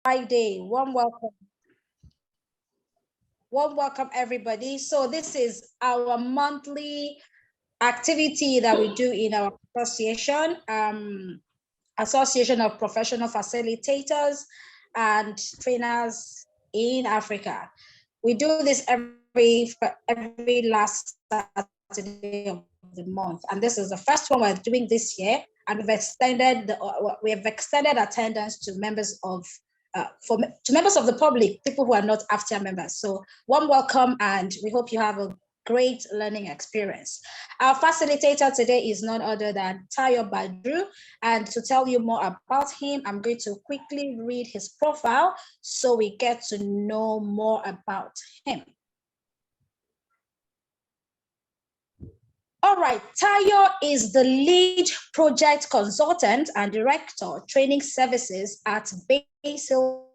Friday. Warm welcome. Warm welcome, everybody. So this is our monthly activity that we do in our association, Association of Professional Facilitators and Trainers in Africa. We do this every last Saturday of the month, and this is the first one we're doing this year, and we have extended attendance to members of members of the public, people who are not AFTIA members. So warm welcome, and we hope you have a great learning experience. Our facilitator today is none other than Tayo Badru, and to tell you more about him, I'm going to quickly read his profile so we get to know more about him. All right, Tayo is the lead project consultant and director training services at Basil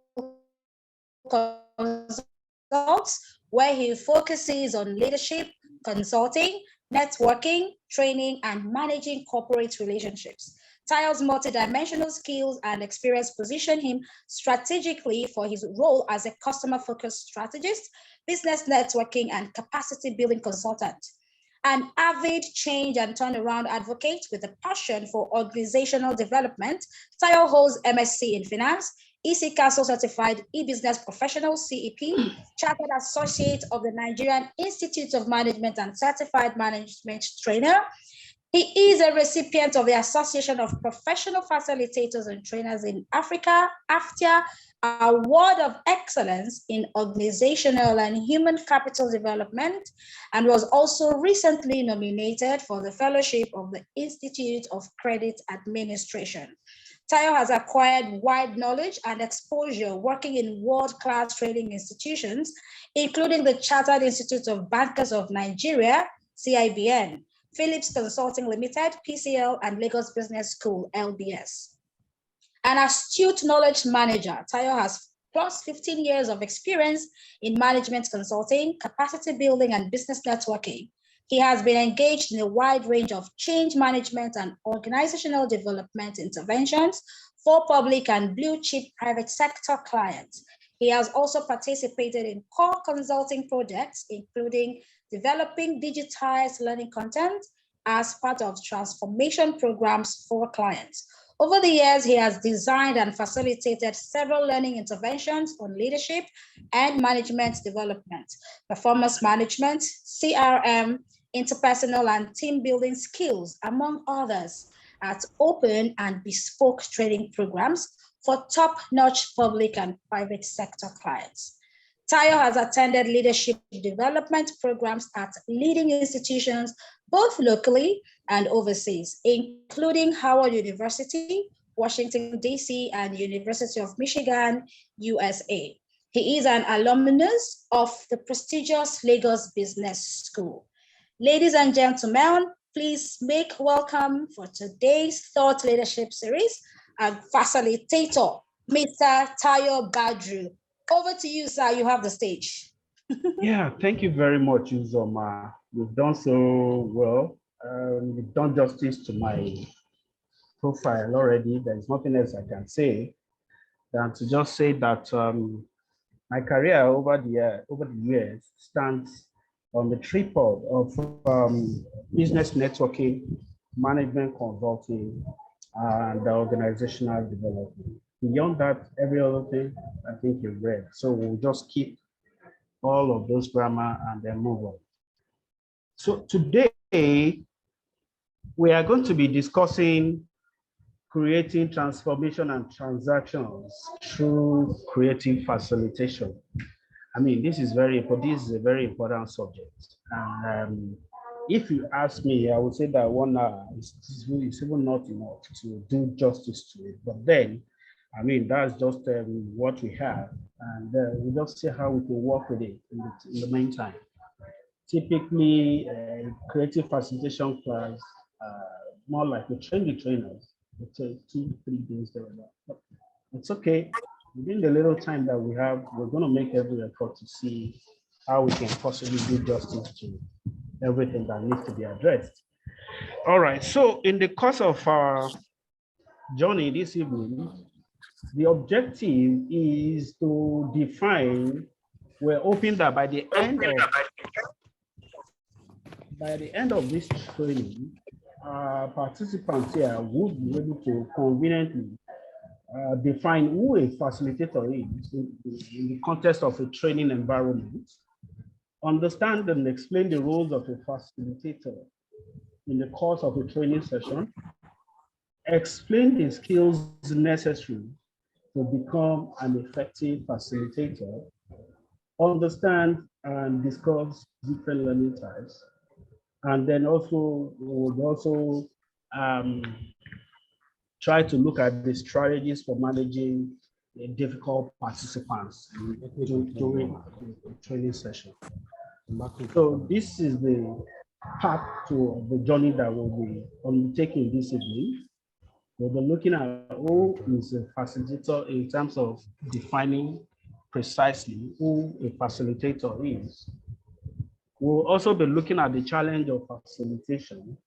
Consults, where he focuses on leadership, consulting, networking, training, and managing corporate relationships. Tayo's multidimensional skills and experience position him strategically for his role as a customer-focused strategist, business networking, and capacity building consultant. An avid change and turnaround advocate with a passion for organizational development, Tayo holds MSc in Finance, EC Council Certified E-Business Professional, CEP, Chartered Associate of the Nigerian Institute of Management and Certified Management Trainer. He is a recipient of the Association of Professional Facilitators and Trainers in Africa, AFTIA, Award of Excellence in Organizational and Human Capital Development, and was also recently nominated for the Fellowship of the Institute of Credit Administration. Tayo has acquired wide knowledge and exposure working in world-class training institutions, including the Chartered Institute of Bankers of Nigeria, CIBN, Philips Consulting Limited, PCL, and Lagos Business School, LBS. An astute knowledge manager, Tayo has plus 15 years of experience in management consulting, capacity building, and business networking. He has been engaged in a wide range of change management and organizational development interventions for public and blue chip private sector clients. He has also participated in core consulting projects, including developing digitized learning content as part of transformation programs for clients. Over the years, he has designed and facilitated several learning interventions on leadership and management development, performance management, CRM, interpersonal and team building skills, among others, at open and bespoke training programs for top-notch public and private sector clients. Tayo has attended leadership development programs at leading institutions, both locally and overseas, including Howard University, Washington, D.C., and University of Michigan, USA. He is an alumnus of the prestigious Lagos Business School. Ladies and gentlemen, please make welcome for today's Thought Leadership Series and facilitator, Mr. Tayo Badru. Over to you, sir. You have the stage. Yeah, thank you very much, Uzoma. You've done so well. You've done justice to my profile already. There's nothing else I can say than to just say that my career over the years stands on the tripod of business networking, management consulting, and organizational development. Beyond that, every other thing I think you've read. So we'll just keep all of those grammar and then move on. So today, we are going to be discussing creating transformation and transactions through creative facilitation. I mean, this is a very important subject. And if you ask me, I would say that 1 hour is even not enough to do justice to it. But then, I mean, that's just what we have. And we'll just see how we can work with it in the meantime. Typically, creative facilitation class, more like we train the trainers. It's 2-3 days there. But it's okay. Within the little time that we have, we're going to make every effort to see how we can possibly do justice to everything that needs to be addressed. All right. So in the course of our journey this evening, The objective is to define, we're hoping that by the end of this training, participants here would be able to conveniently define who a facilitator is in the context of a training environment, understand and explain the roles of a facilitator in the course of a training session, explain the skills necessary to become an effective facilitator, understand and discuss different learning types, and then also we would also try to look at the strategies for managing difficult participants during the training session. So this is the part to the journey that we'll be undertaking this evening. We'll be looking at who is a facilitator in terms of defining precisely who a facilitator is. We'll also be looking at the challenge of facilitation.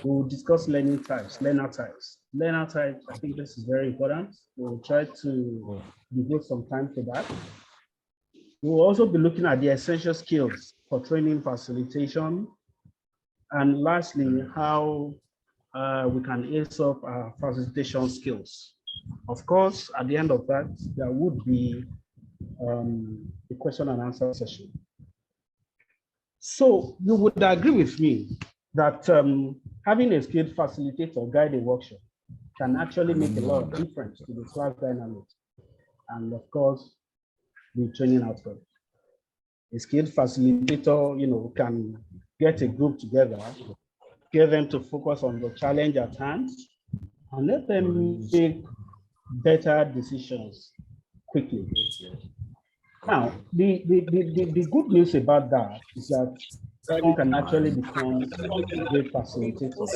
We'll discuss learning types, learner types. Learner types, I think this is very important. We'll try to devote some time to that. We'll also be looking at the essential skills for training facilitation. And lastly, how we can ace up our facilitation skills. Of course, at the end of that, there would be a question and answer session. So you would agree with me that having a skilled facilitator guide a workshop can actually make a lot of difference to the class dynamics and of course, the training outcome. A skilled facilitator, can get a group together, get them to focus on the challenge at hand, and let them make better decisions quickly. Now, the good news about that is that someone can actually become a great facilitator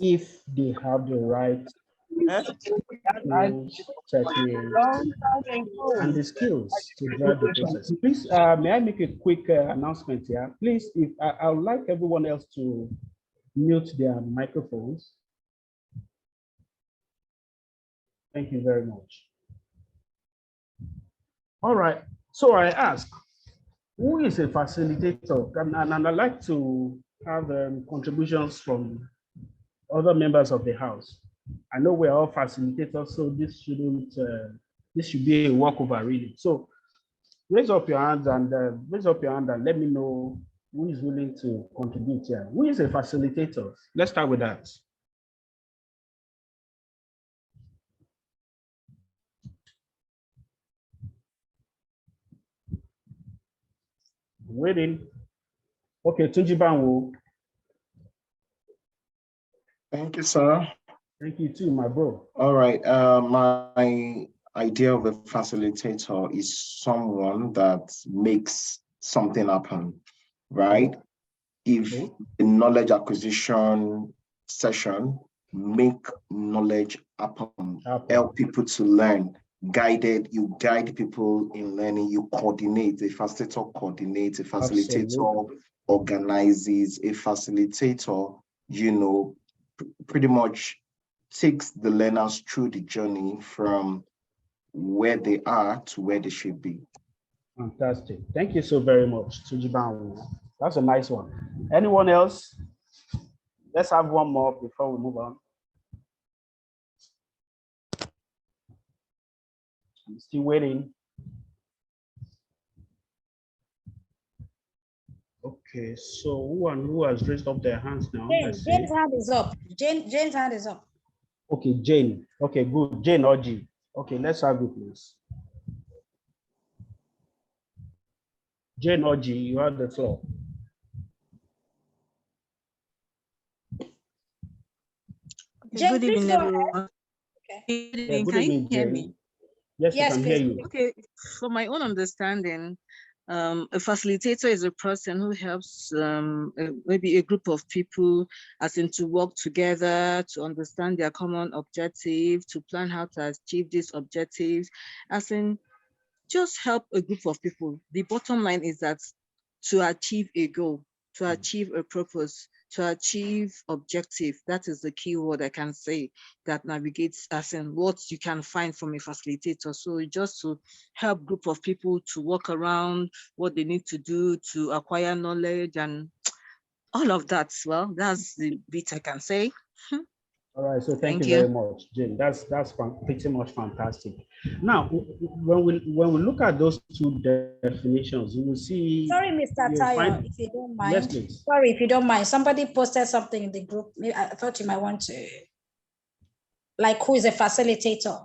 if they have the right techniques and the skills to drive the process. Please, may I make a quick announcement here? Please, if I would like everyone else to mute their microphones. Thank you very much. All right, so I ask, who is a facilitator? And I'd like to have contributions from other members of the house. I know we're all facilitators, so this should be a walkover really. So raise up your hands and let me know who is willing to contribute here. Who is a facilitator? Let's start with that. Waiting. Okay, Tunji Banwo. Thank you, sir. Thank you too, my bro. All right. My idea of a facilitator is someone that makes something happen, right? If the knowledge acquisition session, make knowledge happen, help people to learn. You guide people in learning, you coordinate. A facilitator coordinates, a facilitator organizes, a facilitator, pretty much takes the learners through the journey from where they are to where they should be. Fantastic. Thank you so very much, Tujiban. That's a nice one. Anyone else? Let's have one more before we move on. I'm still waiting. Okay, so who has raised up their hands now? Jane's hand is up. Jane's hand is up. Okay, Jane. Okay, good. Jane or G. Okay, let's have it, please. Jane or G, you have the floor. Jane, good evening, everyone. Okay. Good evening. Can you hear me? Yes, I can hear you. Okay, from my own understanding, a facilitator is a person who helps maybe a group of people as in to work together, to understand their common objective, to plan how to achieve these objectives, as in just help a group of people. The bottom line is that to achieve a goal, to achieve a purpose, to achieve objective. That is the key word I can say that navigates as in what you can find from a facilitator. So just to help group of people to walk around what they need to do to acquire knowledge and all of that. Well, that's the bit I can say. All right, so thank you Thank you. very much, Jane. That's pretty much fantastic. Now, when we look at those two definitions, you will see. Sorry, Mr. You'll Tayo, find, if you don't yes, mind. please. Sorry, if you don't mind. Somebody posted something in the group. I thought you might want to, like, who is a facilitator?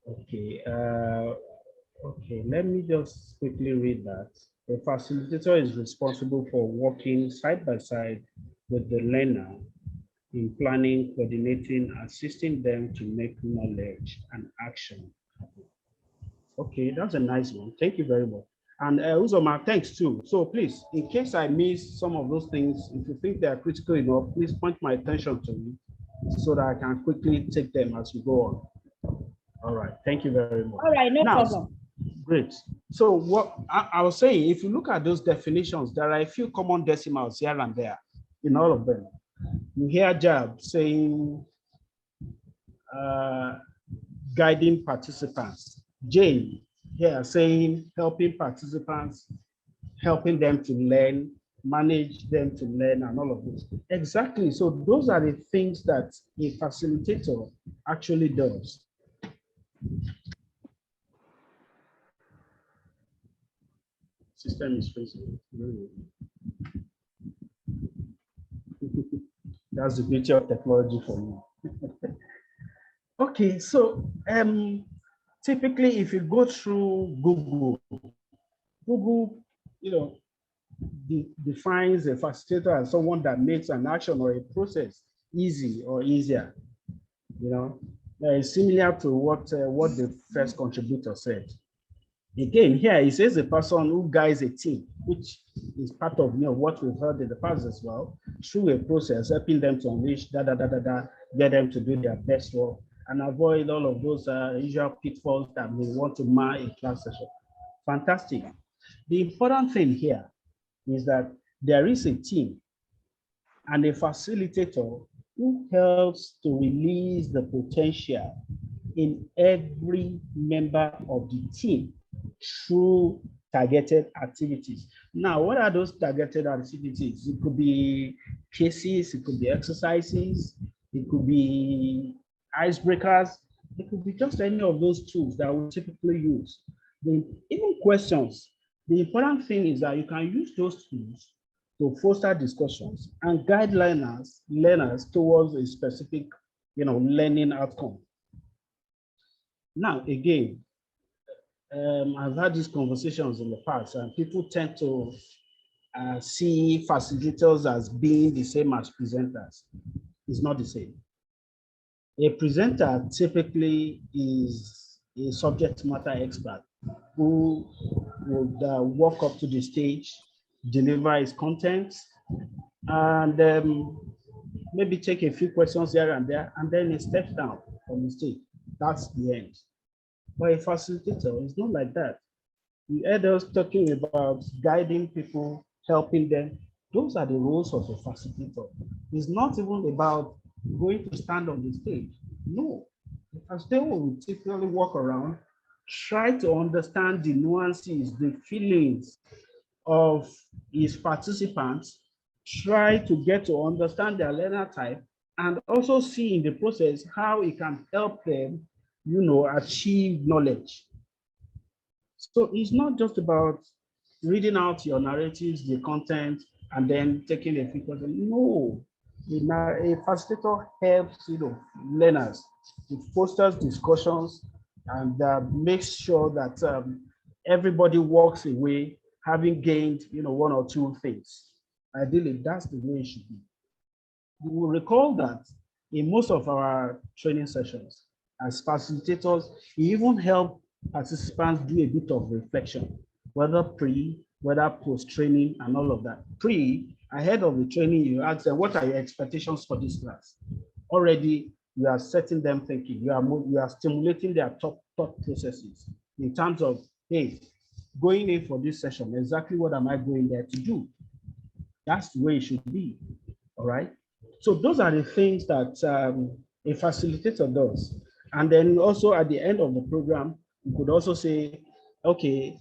Okay. Okay. Let me just quickly read that. The facilitator is responsible for working side by side with the learner in planning, coordinating, assisting them to make knowledge and action. Okay, that's a nice one. Thank you very much. And Uzoma, thanks too. So please, in case I miss some of those things, if you think they are critical enough, please point my attention to it so that I can quickly take them as we go on. All right, thank you very much. All right, no problem. Great. So what I was saying, if you look at those definitions, there are a few common decimals here and there in all of them. You hear Jab saying guiding participants. Jane here saying helping participants, helping them to learn, manage them to learn, and all of this. Exactly. So those are the things that a facilitator actually does. System is freezing. That's the beauty of technology for me. Okay, so typically if you go through Google, defines a facilitator as someone that makes an action or a process easy or easier. Similar to what the first contributor said. Again, here it says a person who guides a team, which is part of what we've heard in the past as well, through a process, helping them to unleash get them to do their best work and avoid all of those usual pitfalls that we want to mar a class session. Fantastic. The important thing here is that there is a team and a facilitator who helps to release the potential in every member of the team through targeted activities. Now, what are those targeted activities? It could be cases, it could be exercises, it could be icebreakers, it could be just any of those tools that we typically use. Even questions. The important thing is that you can use those tools to foster discussions and guide learners towards a specific, learning outcome. Now, again, I've had these conversations in the past, and people tend to see facilitators as being the same as presenters. It's not the same. A presenter typically is a subject matter expert who would walk up to the stage, deliver his content, and maybe take a few questions here and there, and then he steps down from the stage. That's the end. But a facilitator is not like that. You heard us talking about guiding people, helping them. Those are the roles of a facilitator. It's not even about going to stand on the stage. No. The facilitator will typically walk around, try to understand the nuances, the feelings of his participants, try to get to understand their learner type, and also see in the process how it can help them achieve knowledge. So it's not just about reading out your narratives, the content, and then taking a few questions. No, a facilitator helps learners. It fosters discussions and makes sure that everybody walks away having gained one or two things. Ideally, that's the way it should be. You will recall that in most of our training sessions, as facilitators, we even help participants do a bit of reflection, whether pre, whether post-training, and all of that. Pre, ahead of the training, you ask them, what are your expectations for this class? Already, you are setting them thinking. You are stimulating their thought processes in terms of, hey, going in for this session, exactly what am I going there to do? That's the way it should be. All right. So those are the things that a facilitator does. And then also at the end of the program, you could also say, okay,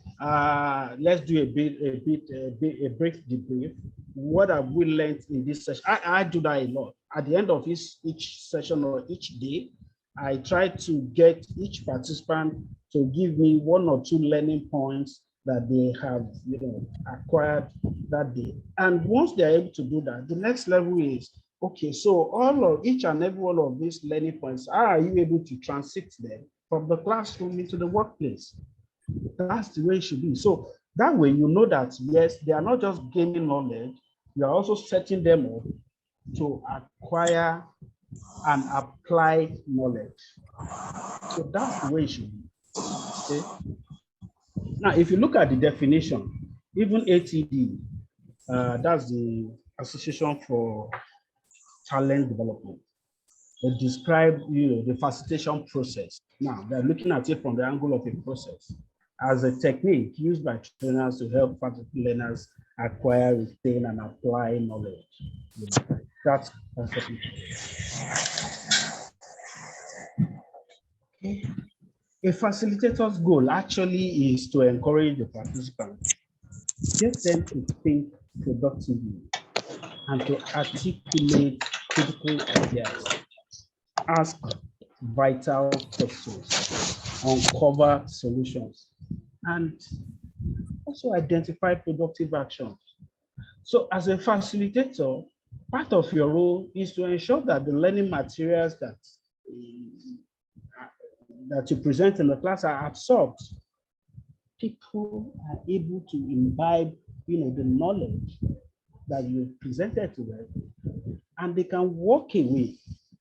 let's do a brief debrief. What have we learned in this session? I do that a lot. At the end of each session or each day, I try to get each participant to give me one or two learning points that they have, acquired that day. And once they're able to do that, the next level is, okay, so all of each and every one of these learning points, how are you able to transit them from the classroom into the workplace? That's the way it should be. So that way, you know that, yes, they are not just gaining knowledge, you are also setting them up to acquire and apply knowledge. So that's the way it should be. Okay. Now, if you look at the definition, even ATD, that's the Association for Talent Development. They describe, the facilitation process. Now, they're looking at it from the angle of a process as a technique used by trainers to help learners acquire, retain, and apply knowledge. That's perfectly okay. A facilitator's goal actually is to encourage the participants, get them to think productively and to articulate critical ideas, ask vital questions, uncover solutions, and also identify productive actions. So as a facilitator, part of your role is to ensure that the learning materials that you present in the class are absorbed. People are able to imbibe, the knowledge that you presented to them, and they can walk away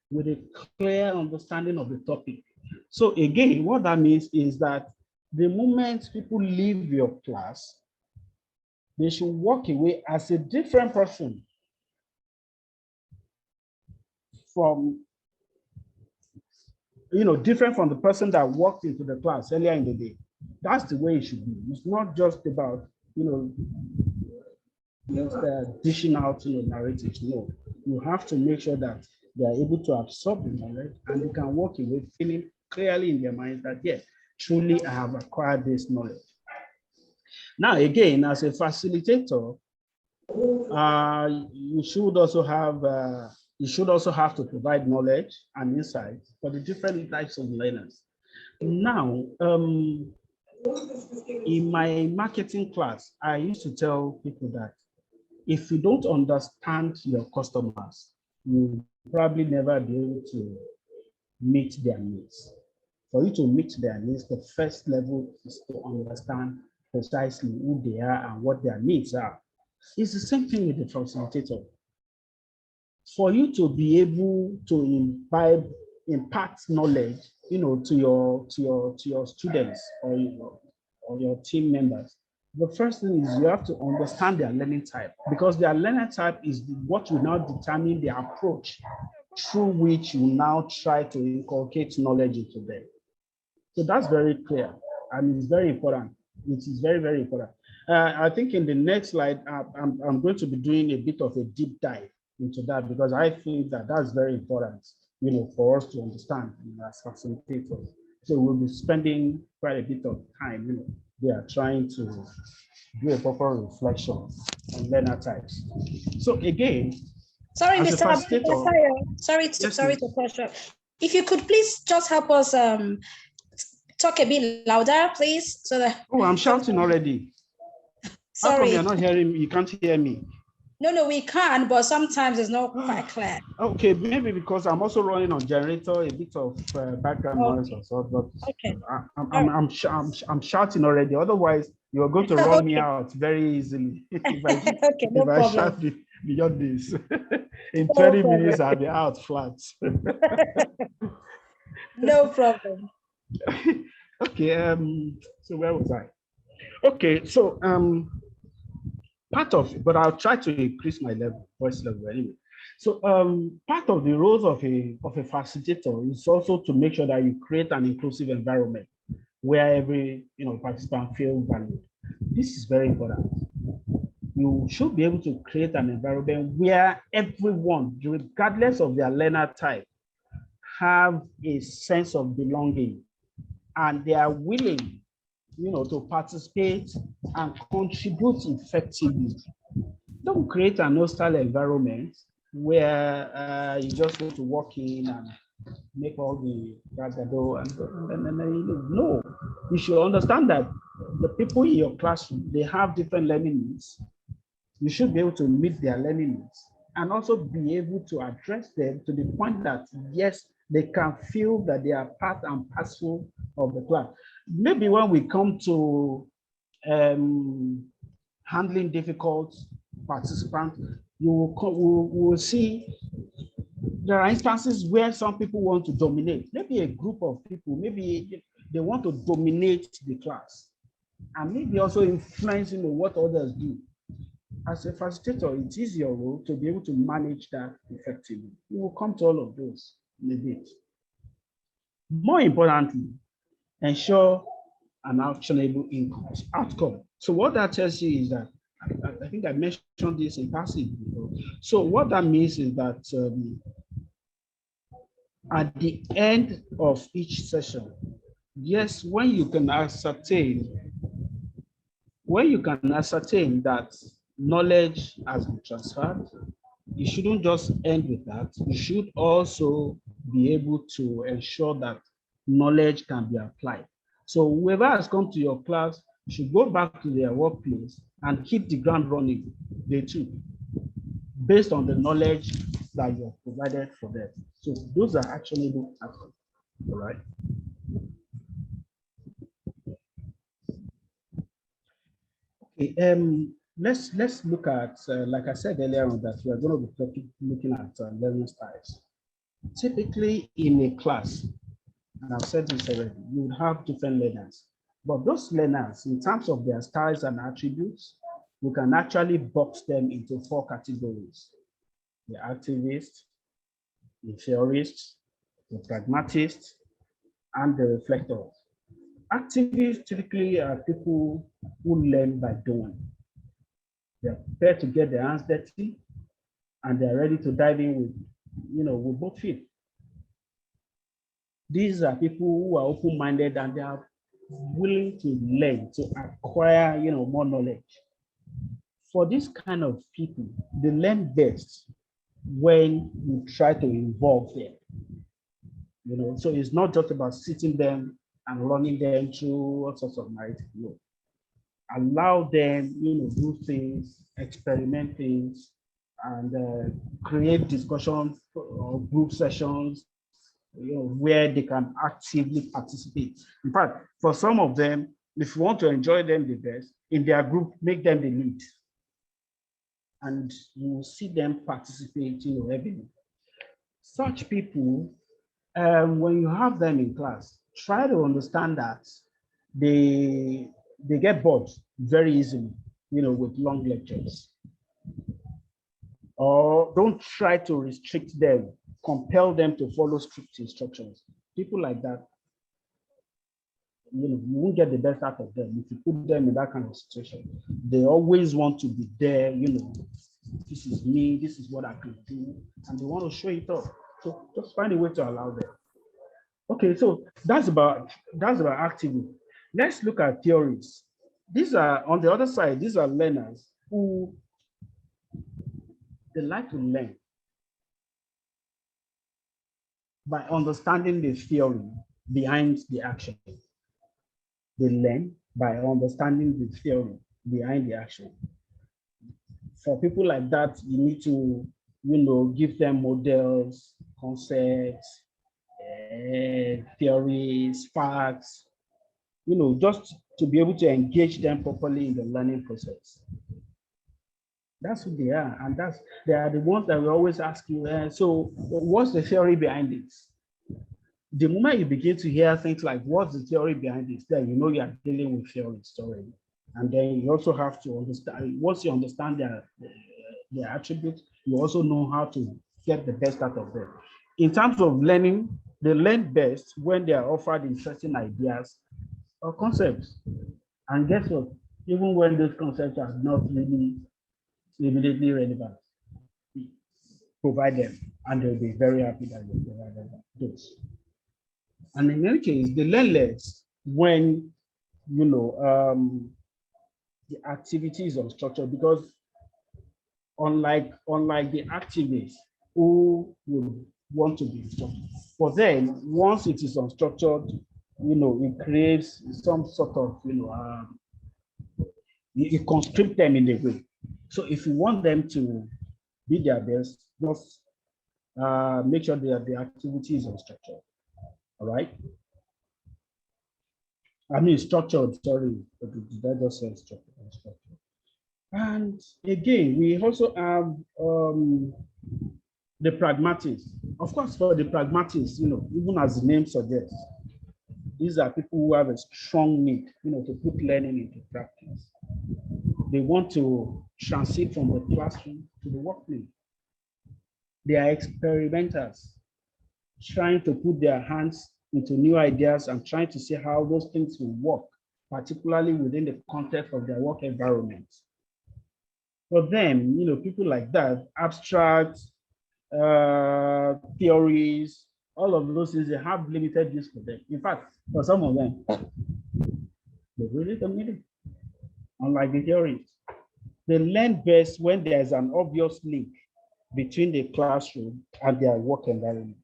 with a clear understanding of the topic. So again, what that means is that the moment people leave your class, they should walk away as a different person from, different from the person that walked into the class earlier in the day. That's the way it should be. It's not just about, just dishing out, narratives. No, you have to make sure that they are able to absorb the knowledge and they can walk away feeling clearly in their minds that, yes, truly I have acquired this knowledge. Now, again, as a facilitator, you should also have to provide knowledge and insights for the different types of learners. Now, in my marketing class, I used to tell people that if you don't understand your customers, you probably never be able to meet their needs. For you to meet their needs, the first level is to understand precisely who they are and what their needs are. It's the same thing with the facilitator. For you to be able to impact knowledge, to your students or your team members, the first thing is you have to understand their learning type, because their learning type is what will now determine the approach through which you now try to inculcate knowledge into them. So that's very clear, and it's very important. It is very, very important. I think in the next slide, I'm going to be doing a bit of a deep dive into that, because I think that that's very important, for us to understand as facilitators. So we'll be spending quite a bit of time, they are trying to do a proper reflection on learner types. So again, sorry, Mr. Sorry to question. If you could please just help us talk a bit louder, please, so that. Oh, I'm shouting already. Sorry. How come you're not hearing me? You can't hear me. No, we can, but sometimes it's not quite clear. Okay, maybe because I'm also running on generator, a bit of background noise or so, but okay. I'm shouting already. Otherwise, you're going to run me out very easily. if I shout beyond this. In 20 minutes, I'll be out flat. No problem. Okay, so where was I? Okay, so part of, but I'll try to increase my voice level anyway. So part of the roles of a facilitator is also to make sure that you create an inclusive environment where every participant feels valued. This is very important. you should be able to create an environment where everyone, regardless of their learner type, have a sense of belonging and they are willing, to participate and contribute effectively. Don't create an hostile environment where you just want to walk in and make all the bragado and no. You should understand that the people in your classroom, they have different learning needs. You should be able to meet their learning needs and also be able to address them to the point that, yes, they can feel that they are part and parcel of the class. Maybe when we come to handling difficult participants, you will see there are instances where some people want to dominate. Maybe a group of people, maybe they want to dominate the class and maybe also influence what others do. As a facilitator, it is your role to be able to manage that effectively. We will come to all of those in a bit. More importantly, ensure an actionable outcome. So what that tells you is that, I think I mentioned this in passing before. So what that means is that at the end of each session, yes, when you can ascertain that knowledge has been transferred, you shouldn't just end with that. You should also be able to ensure that knowledge can be applied. So whoever has come to your class should go back to their workplace and keep the ground running, they too, based on the knowledge that you have provided for them. So those are actionable outcomes, all right? Okay, let's look at, like I said earlier on, that we are going to be looking at learning styles. Typically in a class, and I've said this already, you would have different learners. But those learners, in terms of their styles and attributes, we can actually box them into 4 categories: the activist, the theorist, the pragmatist, and the reflectors. Activists typically are people who learn by doing. They're prepared to get their hands dirty, and they're ready to dive in with both feet. These are people who are open-minded and they are willing to learn, to acquire, more knowledge. For this kind of people, they learn best when you try to involve them. So it's not just about sitting them and running them through all sorts of narrative. No. Allow them, do things, experiment things, and create discussions or group sessions, where they can actively participate. In fact, for some of them, if you want to enjoy them the best, in their group, make them the lead. And you will see them participate, heavily. Such people, when you have them in class, try to understand that they get bored very easily, with long lectures. Or don't try to restrict them, compel them to follow strict instructions. People like that, you won't get the best out of them if you put them in that kind of situation. They always want to be there, this is me, this is what I can do, and they want to show it off. So just find a way to allow them. Okay, so that's about activism. Let's look at theories. These are, on the other side, these are learners who they like to learn by understanding the theory behind the action. They learn by understanding the theory behind the action. For people like that, you need to, give them models, concepts, theories, facts, just to be able to engage them properly in the learning process. That's who they are, and they are the ones that we always ask you, so what's the theory behind it? The moment you begin to hear things like, what's the theory behind this, then you are dealing with theories already. And then you also have to understand, once you understand their attributes, you also know how to get the best out of them. In terms of learning, they learn best when they are offered interesting ideas or concepts. And guess what? Even when those concepts are not really immediately relevant. Provide them, and they'll be very happy that you provided those. And in any case, the learn less when the activity is unstructured, because unlike the activists who would want to be structured, for them, once it is unstructured, it creates some sort of it constricts them in a way. So if you want them to be their best, just make sure that the activity is unstructured. All right. I mean structured, sorry, did I just say structured? And again, we also have the pragmatists. Of course, for the pragmatists, even as the name suggests, these are people who have a strong need, to put learning into practice. They want to transit from the classroom to the workplace. They are experimenters, trying to put their hands into new ideas and trying to see how those things will work, particularly within the context of their work environment. For them, people like that, abstract theories, all of those things, they have limited use for them. In fact, for some of them, they really don't need it. Unlike the theories, they learn best when there's an obvious link between the classroom and their work environment.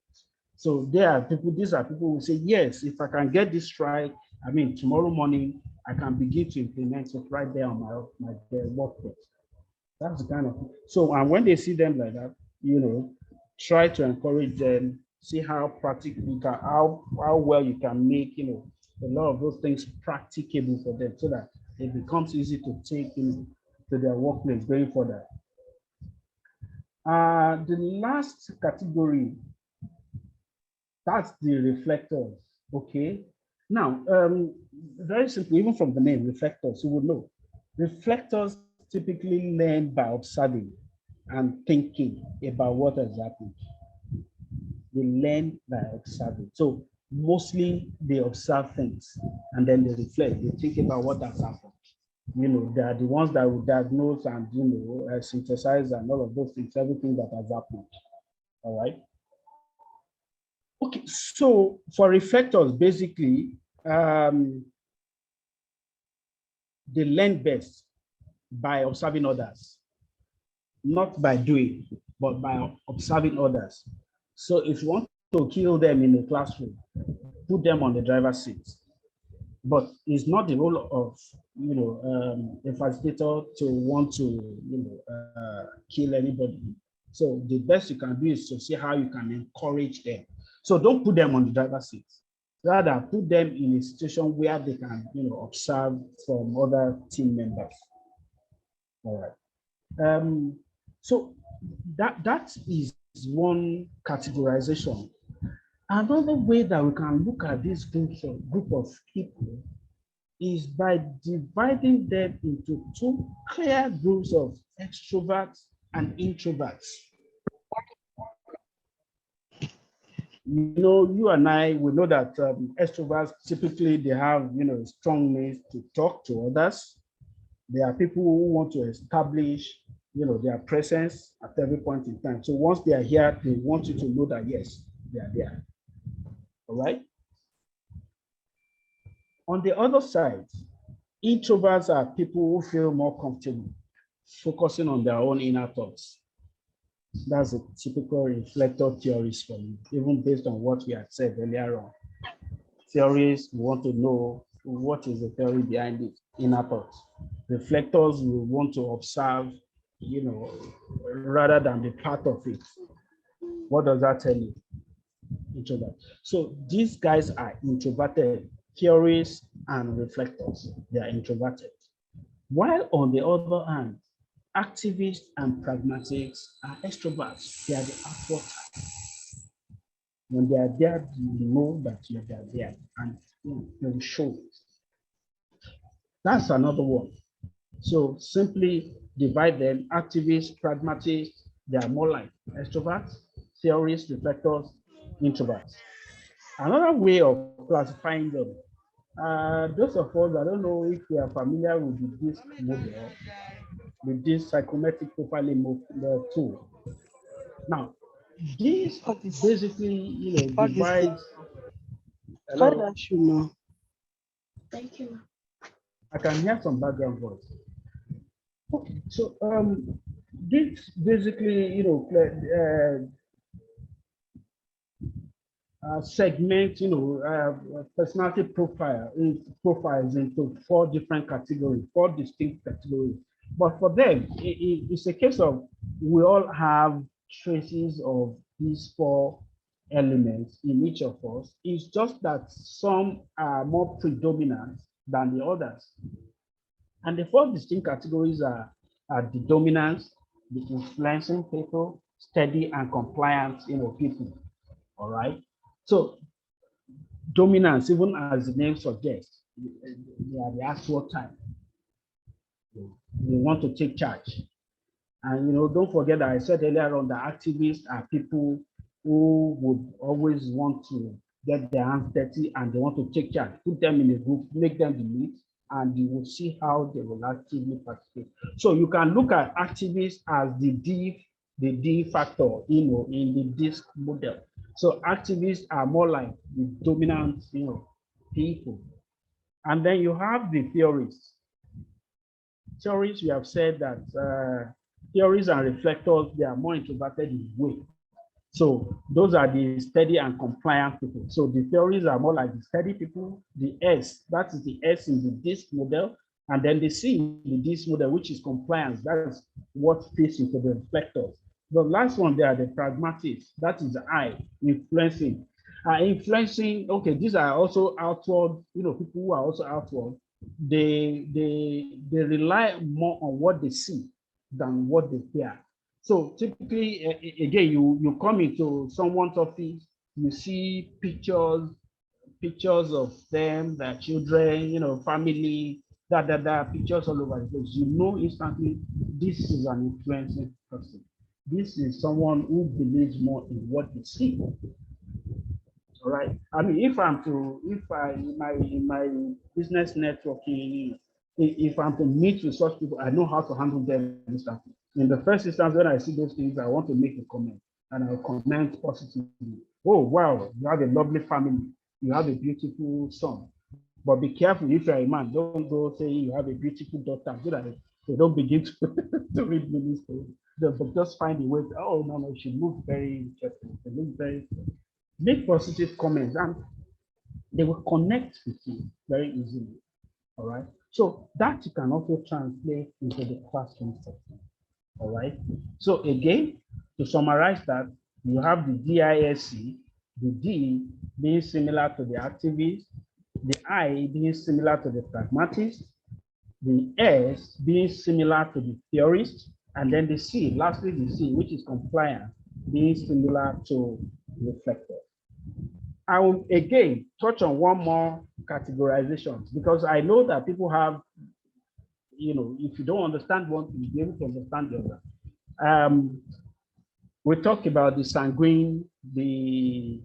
So these are people who say, yes, if I can get this right, tomorrow morning, I can begin to implement it right there on my workplace. That's the kind of, so, and when they see them like that, try to encourage them, see how practically, how well you can make, a lot of those things practicable for them so that it becomes easy to take to their workplace going further. The last category, that's the reflectors, okay? Now, very simple, even from the name, reflectors, you would know. Reflectors typically learn by observing and thinking about what has happened. They learn by observing. So mostly they observe things and then they reflect, they think about what has happened. They are the ones that will diagnose and, synthesize and all of those things, everything that has happened, all right? Okay, so for reflectors, basically, they learn best by observing others, not by doing, but by observing others. So if you want to kill them in the classroom, put them on the driver's seat. But it's not the role of, a facilitator to want to, kill anybody. So the best you can do is to see how you can encourage them. So don't put them on the driver's seat. Rather, put them in a situation where they can, observe from other team members. All right. So that is one categorization. Another way that we can look at this group of people is by dividing them into two clear groups of extroverts and introverts. You and I, we know that extroverts typically they have strong need to talk to others. They are people who want to establish their presence at every point in time. So once they are here, they want you to know that yes, they are there. All right. On the other side, introverts are people who feel more comfortable focusing on their own inner thoughts. That's a typical reflector theories for me, even based on what we had said earlier on. Theories, we want to know what is the theory behind it, inner thoughts. Reflectors, we want to observe, rather than be part of it. What does that tell you? Introvert. So these guys are introverted, theories and reflectors. They are introverted. While on the other hand, activists and pragmatics are extroverts. They are the outward type. When they are there, you know that you are there and they will show it. That's another one. So simply divide them, activists, pragmatists, they are more like extroverts, theorists, reflectors, introverts. Another way of classifying them, those of us, I don't know if we are familiar with the DISC model. with this psychometric profiling tool. Now, this basically, divides. Hello, I can hear some background voice. Okay, so this basically, segment, personality profiles into 4 different categories, 4 distinct categories. But for them, it's a case of we all have traces of these 4 elements in each of us. It's just that some are more predominant than the others. And the 4 distinct categories are the dominance, the influencing people, steady and compliant, people. All right. So dominance, even as the name suggests, they are the actual type. They want to take charge. And don't forget that I said earlier on that activists are people who would always want to get their hands dirty and they want to take charge. Put them in a group, make them the lead, and you will see how they will actively participate. So you can look at activists as the D factor, in the DISC model. So activists are more like the dominant, people. And then you have the theorists. Theories, we have said that theories and reflectors, they are more introverted in a way. So those are the steady and compliant people. So the theories are more like the steady people. The S, that is the S in the DISC model. And then the C in the DISC model, which is compliance. That is what fits into the reflectors. The last one there, the pragmatics, that is the I, influencing. Influencing, okay, these are also outward, people who are also outward. They rely more on what they see than what they hear. So typically, again, you come into someone's office, you see pictures of them, their children, family, pictures all over the place. You know instantly this is an influencing person. This is someone who believes more in what they see. All right. I mean, if in my business networking, if I'm to meet with such people, I know how to handle them instantly. In the first instance, when I see those things, I want to make a comment, and I'll comment positively. Oh, wow, you have a lovely family. You have a beautiful son. But be careful if you're a man. Don't go saying you have a beautiful daughter, so that they don't begin to read ministry. But just find a way. Oh, no, she looks very interesting. She looks very. Make positive comments, and they will connect with you very easily. All right. So that you can also translate into the classroom setting. All right. So again, to summarize that, you have the DISC, the D being similar to the activist, the I being similar to the pragmatist, the S being similar to the theorist, and then the C, lastly the C, which is compliant, being similar to reflector. I will again touch on one more categorization, because I know that people have, if you don't understand one, you'll be able to understand the other. We talk about the sanguine, the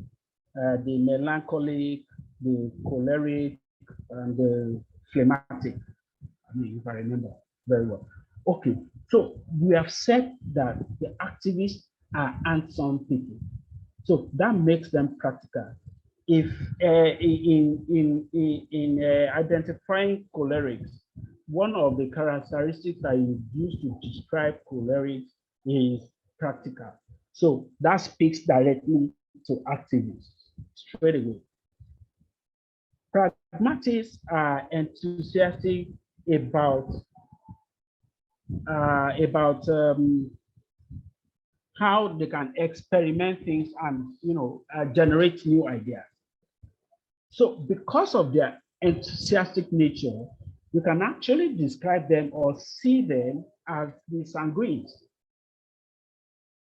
melancholic, the choleric, and the phlegmatic. I mean, if I remember very well. Okay, so we have said that the activists are hands-on people. So that makes them practical. If in identifying cholerics, one of the characteristics that you use to describe cholerics is practical. So that speaks directly to activists straight away. Pragmatists are enthusiastic about how they can experiment things and generate new ideas. So because of their enthusiastic nature, you can actually describe them or see them as the sanguines.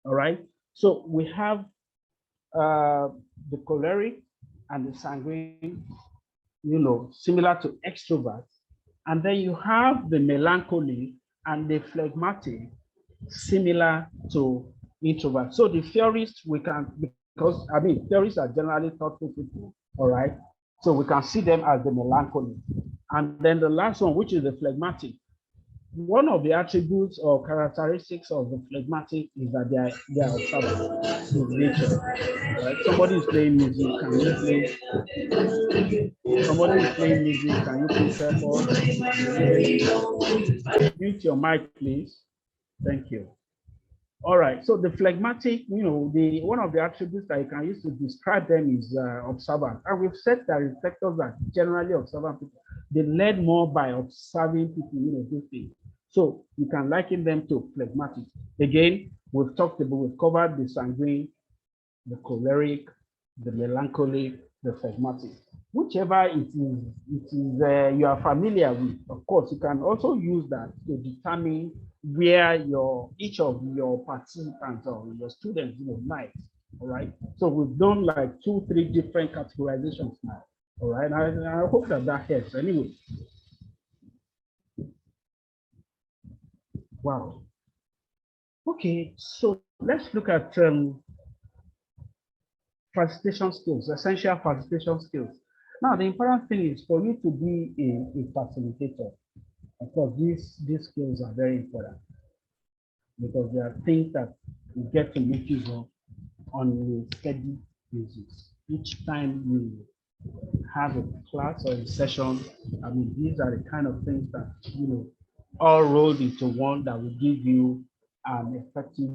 All right. So we have the choleric and the sanguine, similar to extroverts. And then you have the melancholy and the phlegmatic, similar to introverts. So the theorists, we can, because theorists are generally thoughtful people, all right? So we can see them as the melancholy. And then the last one, which is the phlegmatic, one of the attributes or characteristics of the phlegmatic is that they are observant in nature. Right? Somebody is playing music, can you play? Somebody is playing music, can you please help us? Mute your mic, please. Thank you. All right, so the phlegmatic, the one of the attributes that you can use to describe them is observant. And we've said that reflectors are generally observant people. They learn more by observing people, do things. So you can liken them to phlegmatic. Again, we've covered the sanguine, the choleric, the melancholic, the phlegmatic. Whichever it is you are familiar with. Of course, you can also use that to determine where each of your participants or your students lies. All right. So we've done like 2-3 different categorizations now. All right. I hope that helps. Anyway. Wow. Okay. So let's look at facilitation skills, essential facilitation skills. Now, the important thing is for you to be a facilitator. Of course, these skills are very important because they are things that you get to make use of on a steady basis. Each time you have a class or a session, I mean, these are the kind of things that, all rolled into one that will give you an effective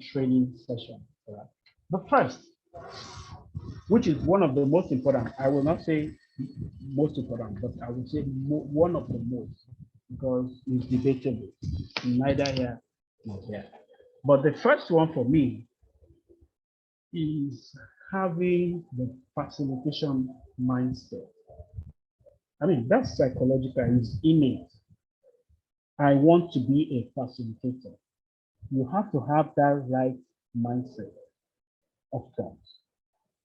training session. Right? But first, which is one of the most important, I will not say most important, but I would say one of the most, because it's debatable, neither here nor there. But the first one for me is having the facilitation mindset. I mean, that's psychological, it's innate. I want to be a facilitator. You have to have that right mindset up front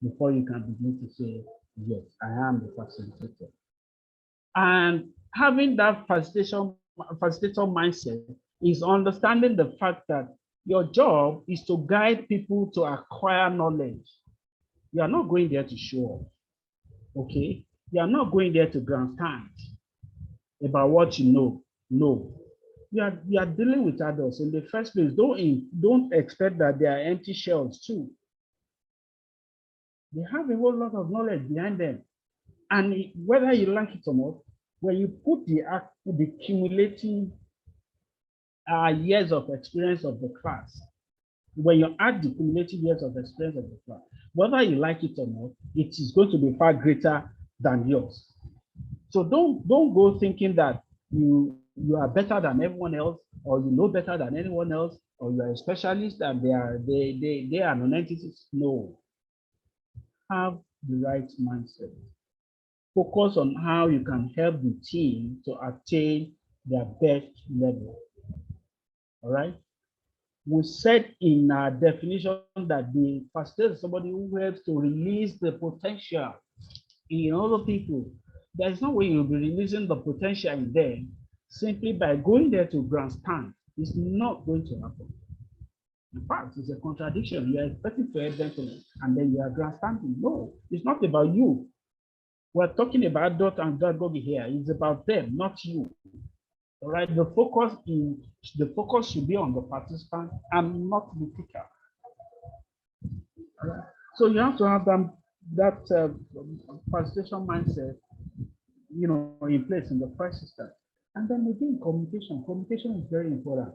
before you can begin to say, yes, I am the facilitator. And having that facilitator mindset is understanding the fact that your job is to guide people to acquire knowledge. You are not going there to show off, okay? You are not going there to grandstand about what you know. No, you are dealing with adults. In the first place, don't expect that they are empty shells too. They have a whole lot of knowledge behind them. And whether you like it or not, when you put the cumulative years of experience of the class, when you add the cumulative years of experience of the class, whether you like it or not, it is going to be far greater than yours. So don't go thinking that you are better than everyone else, or you know better than anyone else, or you are a specialist and they are non-entities. No. Have the right mindset. Focus on how you can help the team to attain their best level. All right. We said in our definition that the facilitator is somebody who helps to release the potential in other people. There's no way you'll be releasing the potential in them simply by going there to grandstand. It's not going to happen. In fact, it's a contradiction. You are expecting to help them to, and then you are grandstanding. No, it's not about you. We're talking about Dot and Dagogi here. It's about them, not you. All right. The focus should be on the participant and not the teacher. All right? So you have to have that facilitation mindset, in place in the first system. And then again, communication. Communication is very important.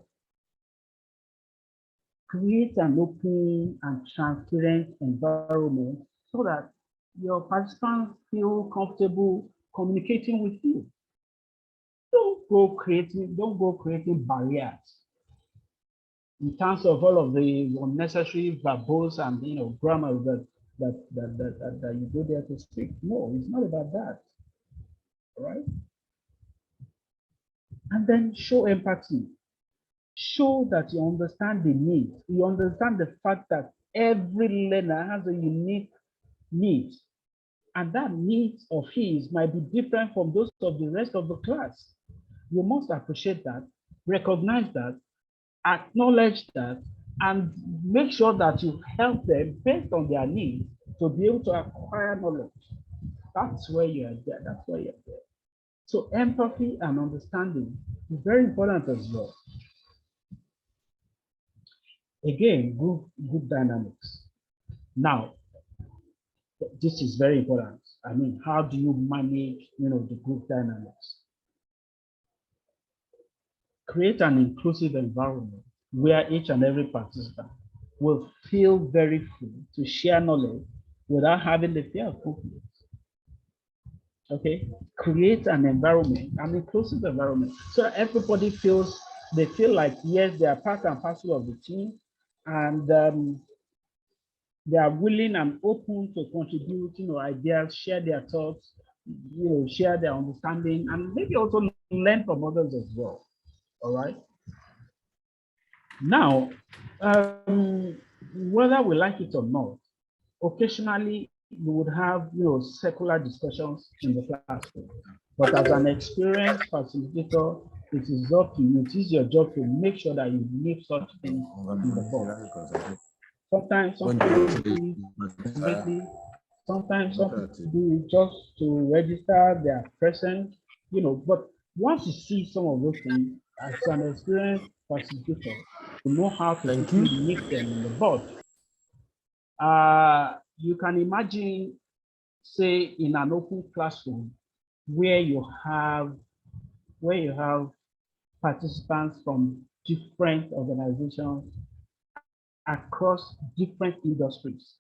Create an open and transparent environment so that your participants feel comfortable communicating with you. Don't go creating barriers in terms of all of the unnecessary verbose and grammar that you go there to speak. No, it's not about that. All right. And then show empathy. Show that you understand the needs. You understand the fact that every learner has a unique need. And that need of his might be different from those of the rest of the class. You must appreciate that, recognize that, acknowledge that, and make sure that you help them based on their needs to be able to acquire knowledge. That's where you are there. That's where you're there. So empathy and understanding is very important as well. Again, good dynamics. Now, this is very important. I mean, how do you manage, the group dynamics? Create an inclusive environment where each and every participant will feel very free to share knowledge without having the fear of conflict. Okay, create an environment, an inclusive environment, so that everybody they feel like, yes, they are part and parcel of the team, and they are willing and open to contribute, ideas, share their thoughts, share their understanding, and maybe also learn from others as well. All right. Now, whether we like it or not, occasionally you would have, secular discussions in the classroom. But as an experienced facilitator, it is up to you. It is your job to make sure that you leave such things in the board. Sometimes some people do it completely. Sometimes some people do it just to register their presence, But once you see some of those things, as an experienced facilitator, you know how to quickly nip them in the bud. You can imagine, say, in an open classroom where you have participants from different organizations across different industries.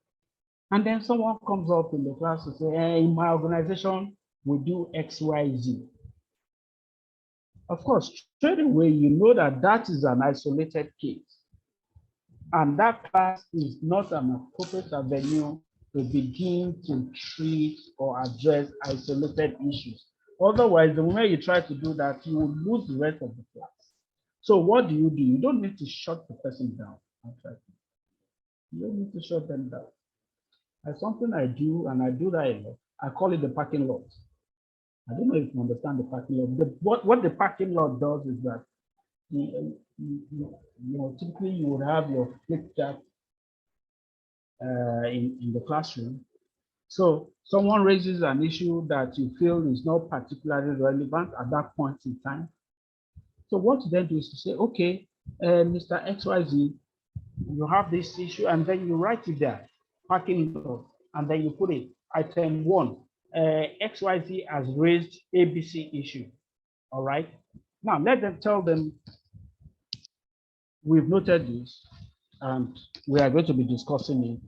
And then someone comes up in the class and say, hey, in my organization, we do X, Y, Z. Of course, straight away, you know that that is an isolated case. And that class is not an appropriate avenue to begin to treat or address isolated issues. Otherwise, the moment you try to do that, you will lose the rest of the class. So what do? You don't need to shut the person down. You don't need to shut them down. That's something I do, and I do that a lot. I call it the parking lot. I don't know if you understand the parking lot. What the parking lot does is that typically you would have your flip chart in the classroom. So someone raises an issue that you feel is not particularly relevant at that point in time. So what you then do is to say, okay, Mr. XYZ, you have this issue, and then you write it there, parking lot, and then you put it, item 1, XYZ has raised ABC issue. All right. Now let them tell them, we've noted this, and we are going to be discussing it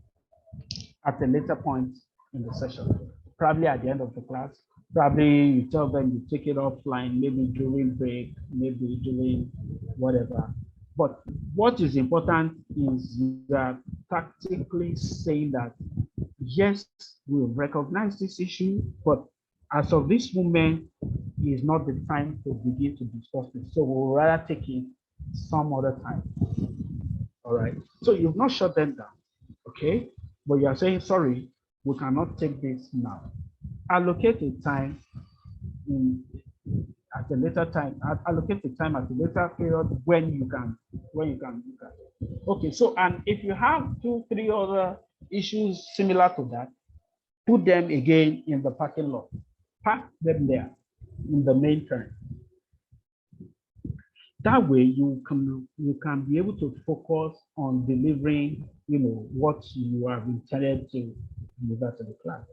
at a later point in the session, probably at the end of the class. Probably you tell them you take it offline, maybe during break, maybe during whatever. But what is important is that tactically saying that, yes, we recognize this issue, but as of this moment is not the time to begin to discuss it. So we'll rather take it some other time. All right. So you've not shut them down, okay? But you are saying, sorry, we cannot take this now. Allocate a time at a later time. Allocate the time at a later period when you can look at it. Okay. So, and if you have 2, 3 other issues similar to that, put them again in the parking lot. Park them there in the main turn. That way you can be able to focus on delivering, what you have intended to deliver to the class.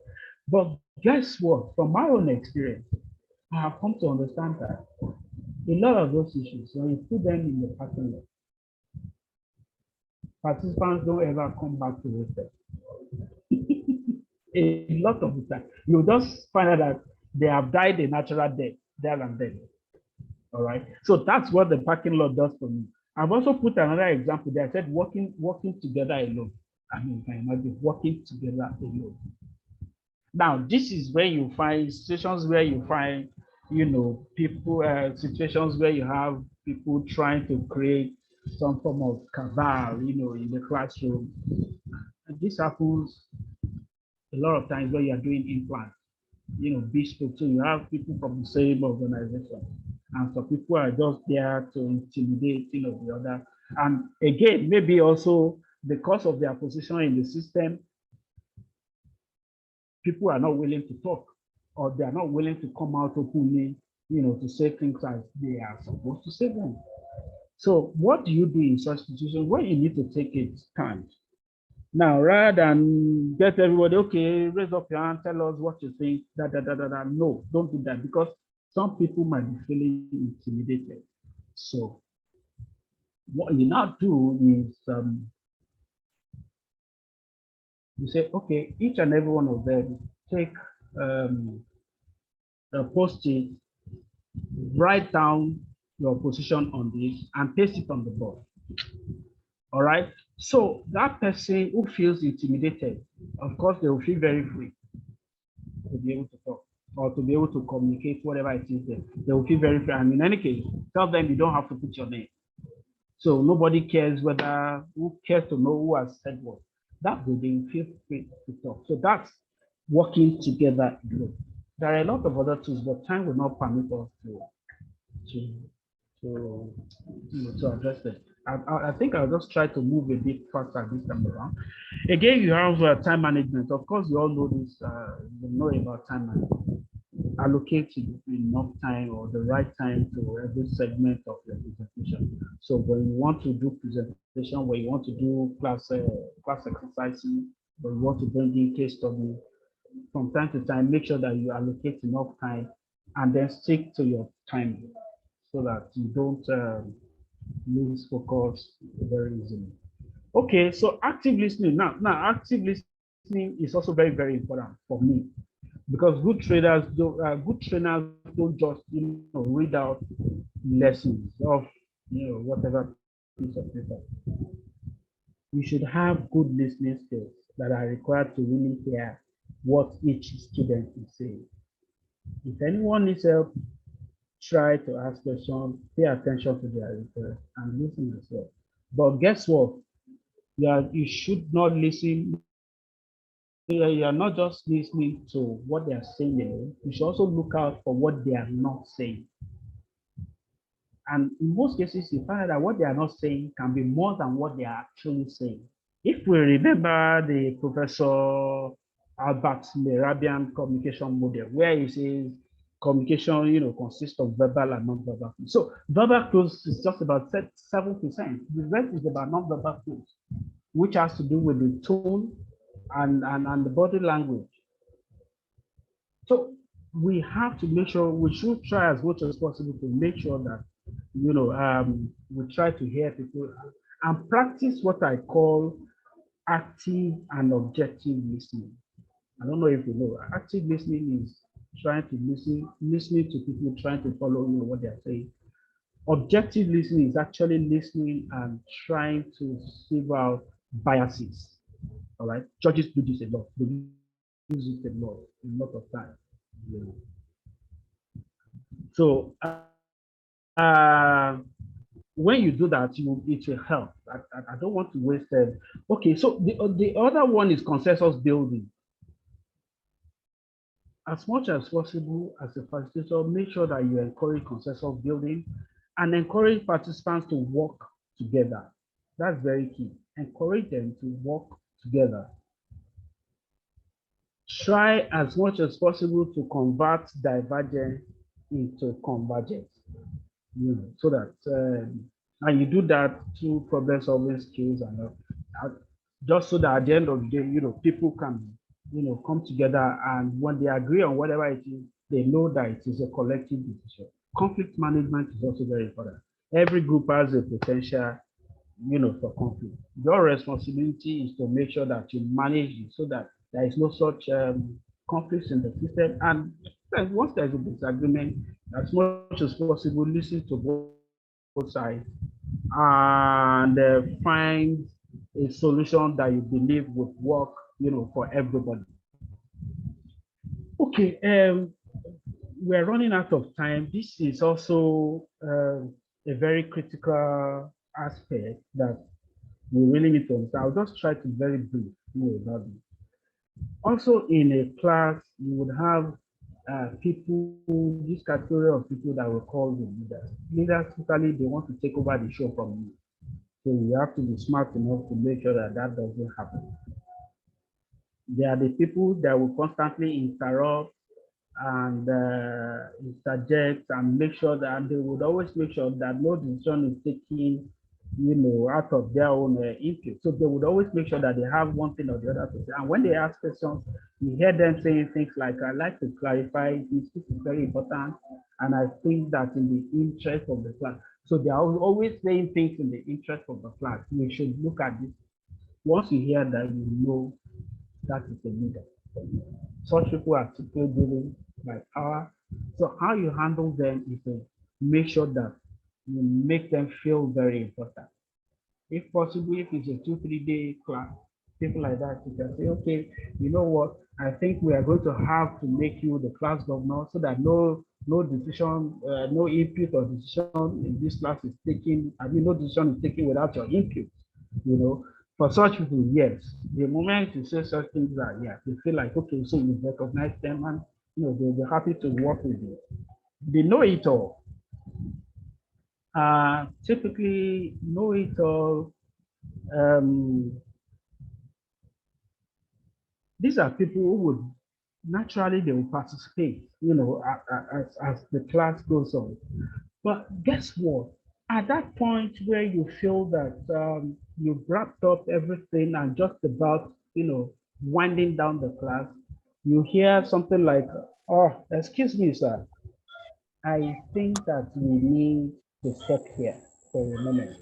But guess what? From my own experience, I have come to understand that a lot of those issues, when you put them in the parking lot, participants don't ever come back to raise them. A lot of the time, you just find out that they have died a natural death there and then. All right. So that's what the parking lot does for me. I've also put another example there. I said working together alone. I mean, you can imagine working together alone. Now, this is where you find situations where you find, people, situations where you have people trying to create some form of cabal, in the classroom. And this happens a lot of times when you're doing implants, bespoke. So you have people from the same organization. And some people are just there to intimidate, the other. And again, maybe also because of their position in the system, people are not willing to talk, or they are not willing to come out openly to say things as they are supposed to say them. So what do you do in such situations when you need to take a stand? Now, rather than get everybody, okay, raise up your hand, tell us what you think, no, don't do that, because some people might be feeling intimidated. So what you now do is you say, okay, each and every one of them take a post-it, write down your position on this and paste it on the board. All right. So that person who feels intimidated, of course, they will feel very free to be able to talk or to be able to communicate whatever it is there. They will feel very free. And in any case, tell them you don't have to put your name. So nobody cares who cares to know who has said what. That way they feel free to talk. So that's working together in group. There are a lot of other tools, but time will not permit us to to, to address it. I think I'll just try to move a bit faster this time around. Again, you have time management. Of course, you all know this, you know about time management. Allocate enough time or the right time to every segment of your presentation. So when you want to do presentation, when you want to do class exercises, when you want to bring in case study, from time to time, make sure that you allocate enough time and then stick to your time so that you don't lose focus very easily. Okay, so active listening. Now active listening is also very, very important for me because good trainers don't just read out lessons of whatever piece of paper. You should have good listening skills that are required to really hear what each student is saying. If anyone needs help, try to ask questions, pay attention to their request, and listen as well. But guess what? You should not listen. You are not just listening to what they are saying alone. You should also look out for what they are not saying. And in most cases, you find that what they are not saying can be more than what they are actually saying. If we remember the Professor Albert Mehrabian communication model, where he says communication, consists of verbal and non-verbal. So verbal clues is just about 7%. The rest is about non-verbal clues, which has to do with the tone and the body language. So we have to make sure, we should try as much as possible to make sure that, we try to hear people and practice what I call active and objective listening. I don't know if you know, active listening is trying to listening to people, trying to follow what they're saying. Objective listening is actually listening and trying to sieve out biases. All right, judges do this a lot. They use it a lot of time. So when you do that, it will help. I don't want to waste it. Okay, so the other one is consensus building. As much as possible, as a facilitator, make sure that you encourage consensus building and encourage participants to work together. That's very key. Encourage them to work together. Try as much as possible to convert divergence into convergence. So that and you do that through problem solving skills and just so that at the end of the day, people can come together, and when they agree on whatever it is, they know that it is a collective decision. Conflict management is also very important. Every group has a potential for conflict. Your responsibility is to make sure that you manage it so that there is no such conflicts in the system. And once there's a disagreement, as much as possible, listen to both sides and find a solution that you believe would work, for everybody. Okay, we're running out of time. This is also a very critical aspect that we really need to understand. I'll just try to very brief about it. Also, in a class, you would have people, this category of people that we call the leaders. Leaders, typically, they want to take over the show from you. So you have to be smart enough to make sure that that doesn't happen. They are the people that will constantly interrupt and interject and make sure that they would always make sure that no decision is taken, out of their own input. So they would always make sure that they have one thing or the other to say. And when they ask questions, you hear them saying things like, "I'd like to clarify this. This is very important, and I think that in the interest of the class." So they are always saying things in the interest of the class. You should look at this. Once you hear that, you know that is a leader. Such people are typically driven by power. So how you handle them is to make sure that you make them feel very important. If possible, if it's a 2, 3 day class, people like that, you can say, okay, you know what? I think we are going to have to make you the class governor so that no decision, no input or decision in this class is taken. I mean, no decision is taken without your input. You know, for such people, yes. The moment you say such things that, yeah, they feel like, okay, so you recognize them and, they'll be happy to work with you. They know it all. Typically know it all. These are people who would naturally they will participate, as the class goes on. But guess what? At that point where you feel that you've wrapped up everything and just about, winding down the class, you hear something like, "Oh, excuse me, sir. I think that we need to stop here for a moment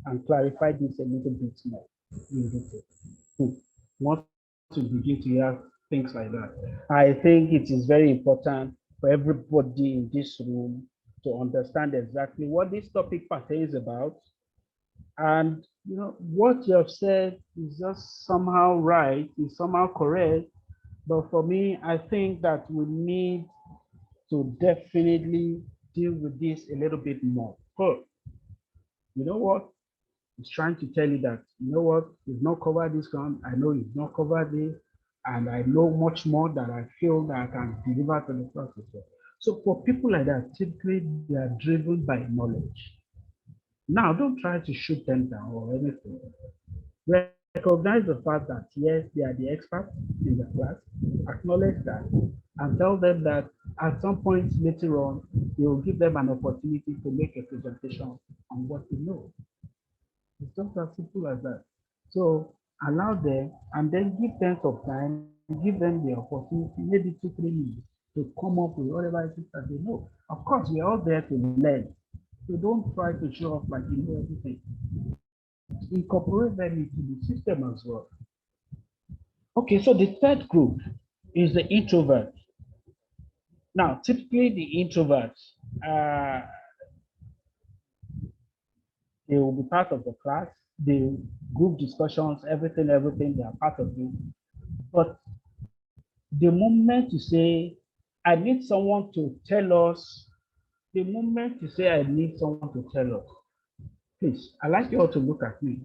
and clarify this a little bit more in detail." Once you begin to hear things like that, I think it is very important for everybody in this room to understand exactly what this topic pertains about. And what you have said is just somehow right, is somehow correct. But for me, I think that we need to definitely deal with this a little bit more. But you know what? It's trying to tell you that, you know what, you've not covered this ground. I know you've not covered this, and I know much more that I feel that I can deliver to the class as well. So for people like that, typically they are driven by knowledge. Now, don't try to shoot them down or anything. Recognize the fact that yes, they are the experts in the class. Acknowledge that and tell them that at some point later on, you will give them an opportunity to make a presentation on what they know. It's just as simple as that. So allow them and then give them some time, give them the opportunity, maybe 2, 3 minutes to come up with whatever it is that they know. Of course, we're all there to learn. So don't try to show off like you know everything. Incorporate them into the system as well. Okay, so the third group is the introvert. Now, typically the introverts, they will be part of the class, the group discussions, everything, they are part of it. But the moment you say, I need someone to tell us, the moment you say, I need someone to tell us, please, I like you all to look at me.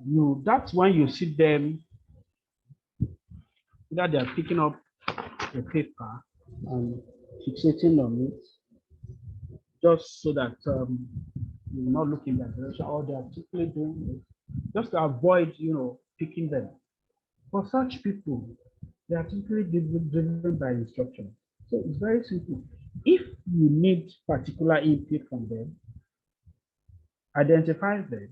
That's when you see them, that they are picking up a paper and fixating on it, just so that you're not looking that direction, or they are typically doing it, just to avoid, picking them. For such people, they are typically driven by instruction. So it's very simple. If you need particular input from them, identify them,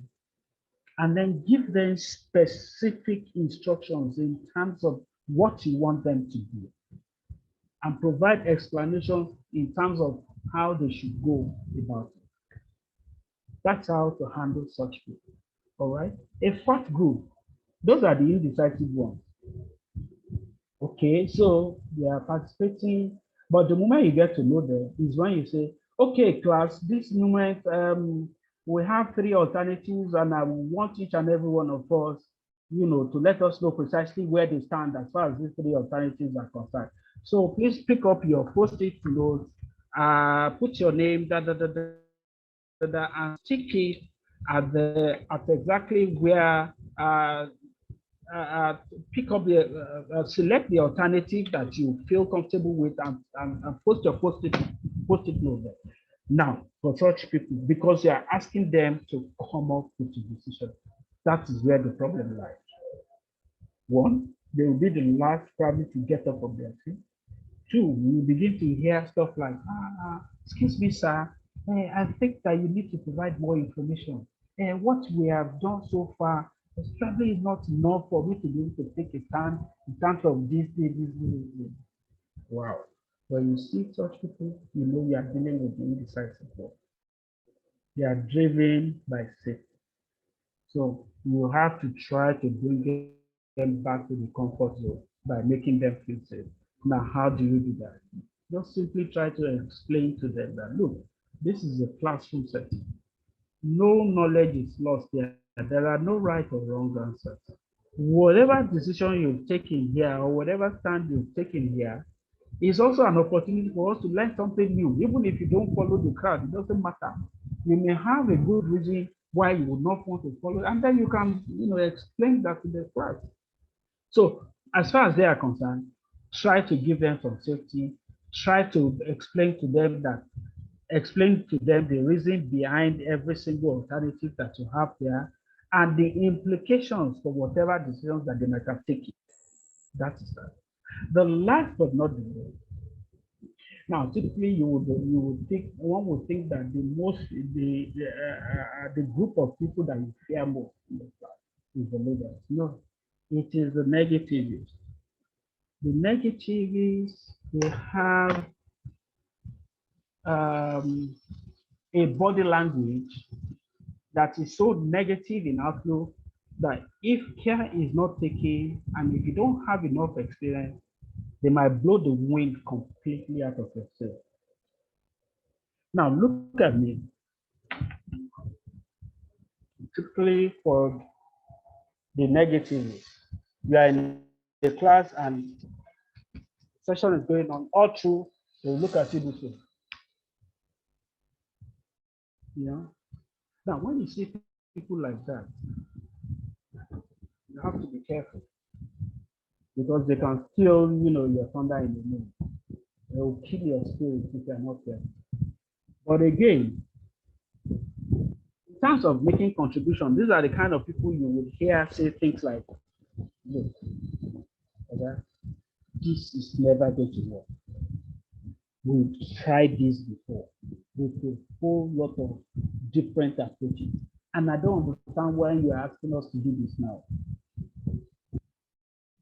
and then give them specific instructions in terms of what you want them to do, and provide explanations in terms of how they should go about it. That's how to handle such people. All right. A fourth group, those are the indecisive ones. Okay, so they are participating, but the moment you get to know them is when you say, okay, class, this moment we have 3 alternatives, and I want each and every one of us, to let us know precisely where they stand as far as these 3 alternatives are concerned. So please pick up your post-it notes, put your name, and stick it at exactly where pick up select the alternative that you feel comfortable with, and post your post-it note there. Now, for such people, because you are asking them to come up with a decision, that is where the problem lies. One, they will be the last probably to get up from their feet. Two, you begin to hear stuff like, excuse me, sir, I think that you need to provide more information. And what we have done so far is probably not enough for me to be able to take a stand in terms of this. Wow. When you see such people, you know you are dealing with the indecisive one. They are driven by safety. So you have to try to bring them back to the comfort zone by making them feel safe. Now, how do you do that? Just simply try to explain to them that, look, this is a classroom setting. No knowledge is lost there. There are no right or wrong answers. Whatever decision you've taken here or whatever stand you've taken here is also an opportunity for us to learn something new. Even if you don't follow the crowd, it doesn't matter. You may have a good reason why you would not want to follow, and then you can, explain that to the crowd. So as far as they are concerned, try to give them some safety, try to explain to them the reason behind every single alternative that you have there and the implications for whatever decisions that they might have taken. That is that. The last but not the least. Now, typically, one would think that the group of people that you fear most in the class is the leaders. No, it is the negativists. The negativists, they have a body language that is so negative in outlook that if care is not taken and if you don't have enough experience, they might blow the wind completely out of your sail. Now look at me. Typically for the negativists, you are in the class and session is going on all through, they look at you this way. Yeah. Now, when you see people like that, you have to be careful because they can steal, your thunder in the moon. They will kill your spirit if you are not careful. But again, in terms of making contribution, these are the kind of people you would hear say things like, look, okay, this is never going to work. We've tried this before with a whole lot of different approaches. And I don't understand why you're asking us to do this now.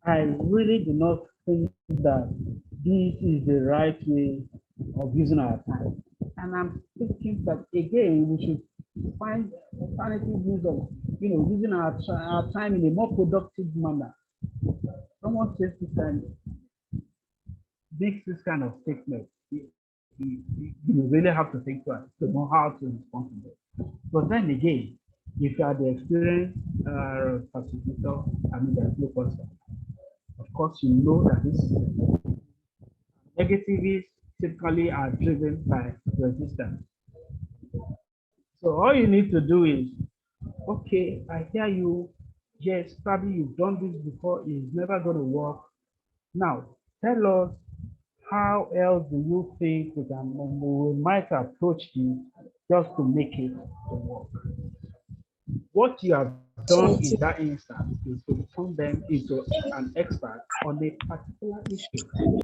I really do not think that this is the right way of using our time. And I'm thinking that again, we should find alternative ways of, using our time in a more productive manner. Someone says this and makes this kind of statement. You really have to think twice to know how to respond to it. But then again, if you are the experienced facilitator, there's no question. Of course, you know that this negativities typically are driven by resistance. So all you need to do is, okay, I hear you. Yes, probably you've done this before. It's never going to work. Now, tell us how else do you think we might approach this just to make it work? What you have done in that instance is to turn them into an expert on a particular issue,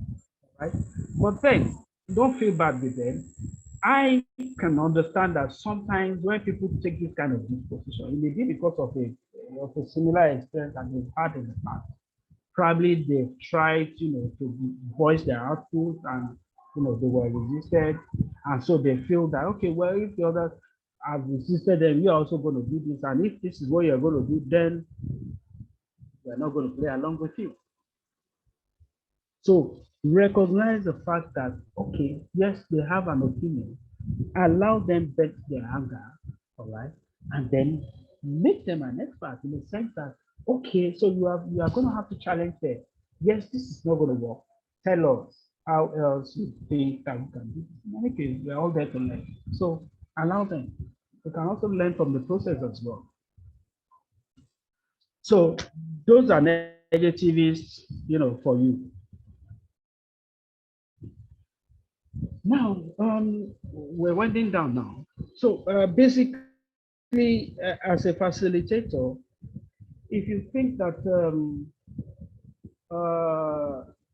right? But then don't feel bad with them. I can understand that sometimes when people take this kind of disposition, it may be because of a similar experience that they've had in the past. Probably they've tried, to voice their output and, they were resisted. And so they feel that, okay, well, if the others have resisted them, you're also going to do this. And if this is what you're going to do, then we're not going to play along with you. So recognize the fact that, okay, yes, they have an opinion. Allow them vent their anger, all right? And then make them an expert in the sense that, okay, so you are going to have to challenge them. Yes, this is not going to work. Tell us how else you think that we can do this. In any case, we're all there to learn. So allow them. They can also learn from the process as well. So those are negativities, for you. Now, we're winding down now. So basically, as a facilitator, if you think that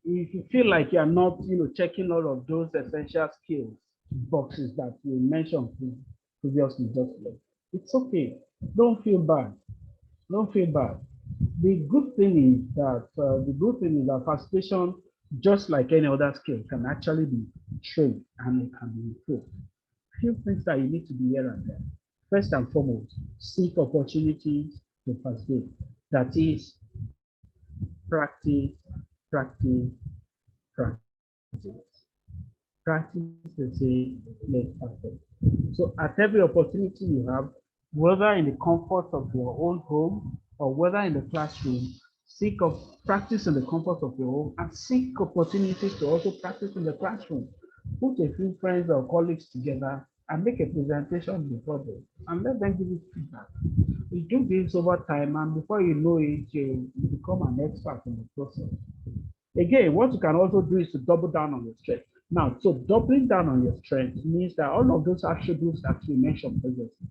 if you feel like you're not, checking all of those essential skills boxes that we mentioned previously, just like, it's okay. Don't feel bad. Don't feel bad. The good thing is that facilitation, just like any other skill, can actually be trained and it can be improved. Few things that you need to be here and there. First and foremost, seek opportunities to facilitate. That is practice, practice, practice. Practice the same, make perfect. So at every opportunity you have, whether in the comfort of your own home or whether in the classroom, seek of practice in the comfort of your home and seek opportunities to also practice in the classroom. Put a few friends or colleagues together and make a presentation before them and let them give you feedback. You do this over time and before you know it, you become an expert in the process. Again, what you can also do is to double down on your strength. Now, so doubling down on your strength means that all of those attributes that we mentioned previously,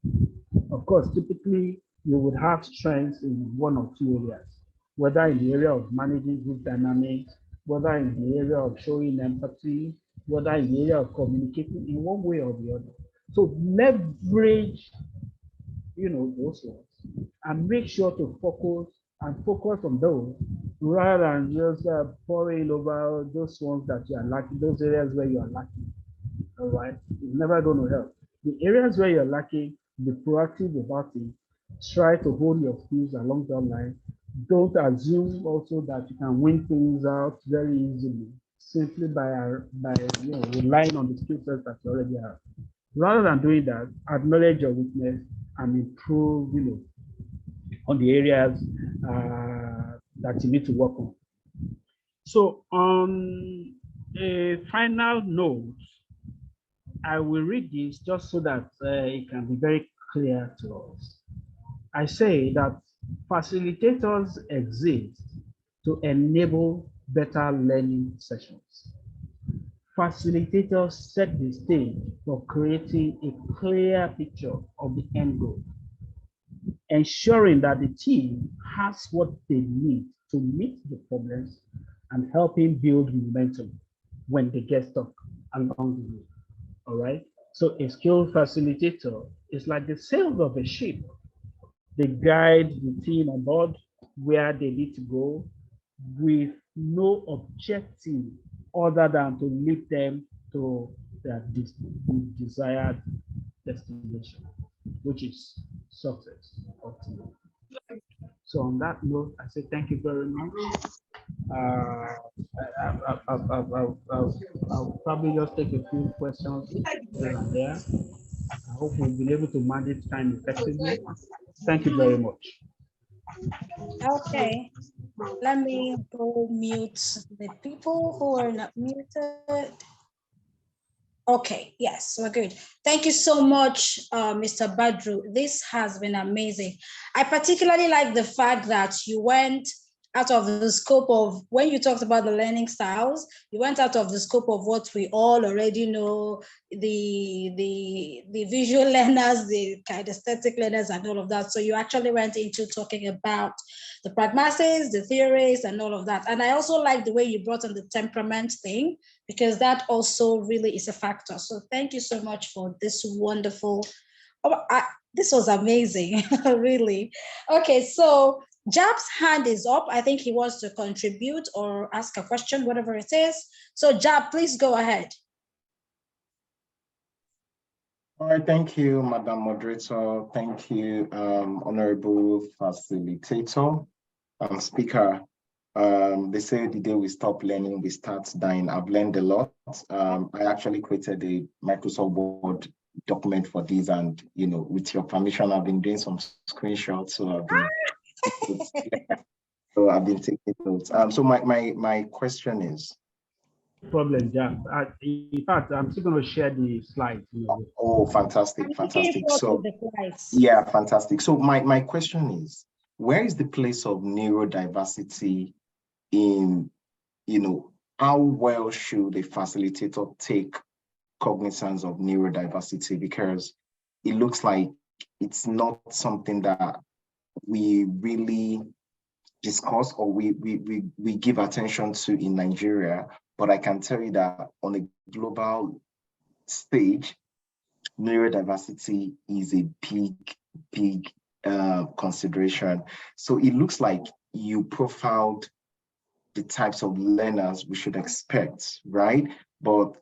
of course, typically you would have strengths in one or two areas, whether in the area of managing group dynamics, whether in the area of showing empathy, whether in the area of communicating in one way or the other. So leverage, those ones and make sure to focus on those rather than just pouring over those ones that you are lacking, those areas where you are lacking. All right, it's never going to help. The areas where you're lacking, be proactive about it. Try to hold your skills along that line. Don't assume also that you can win things out very easily simply by relying on the skill sets that you already have. Rather than doing that, acknowledge your weakness and improve, on the areas that you need to work on. So on a final note, I will read this just so that it can be very clear to us. I say that facilitators exist to enable better learning sessions. Facilitators set the stage for creating a clear picture of the end goal, ensuring that the team has what they need to meet the problems and helping build momentum when they get stuck along the way. All right. So a skilled facilitator is like the sails of a ship. They guide the team on board where they need to go with no objective other than to lead them to their desired destination, which is success ultimately. So on that note, I say thank you very much. I'll probably just take a few questions here and there. I hope we'll be able to manage time effectively. Thank you very much. Okay, let me go mute the people who are not muted. Okay, yes, we're good. Thank you so much, Mr. Badru. This has been amazing. I particularly like the fact that you went out of the scope of, when you talked about the learning styles, you went out of the scope of what we all already know, the visual learners, the kinesthetic learners and all of that. So you actually went into talking about the pragmatics, the theories and all of that. And I also like the way you brought in the temperament thing, because that also really is a factor. So thank you so much for this wonderful, this was amazing, really. Okay, so Jab's hand is up. I think he wants to contribute or ask a question, whatever it is. So Jab, please go ahead. All right, thank you, Madam Moderator. Thank you, Honorable Facilitator, Speaker. They say the day we stop learning, we start dying. I've learned a lot. I actually created a Microsoft Word document for this, and with your permission, I've been doing some screenshots. So I've been taking notes. So my question is. Problem, Jam. In fact, I'm still going to share the slides. Oh, fantastic. So yeah, fantastic. So my question is, where is the place of neurodiversity in, how well should a facilitator take cognizance of neurodiversity? Because it looks like it's not something that we really discuss or we give attention to in Nigeria. But I can tell you that on a global stage, neurodiversity is a big consideration. So it looks like you profiled the types of learners we should expect, right? But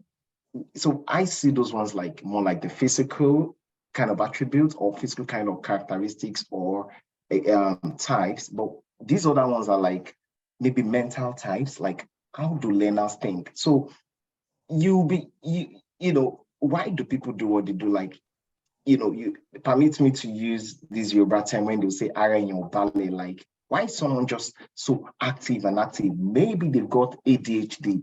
so I see those ones like more like the physical kind of attributes or physical kind of characteristics or types. But these other ones are like maybe mental types, like how do learners think? So you know, why do people do what they do? Like, you know, you permit me to use this Yoruba term when they say "ara in your ballet," like why is someone just so active and active? Maybe they've got ADHD,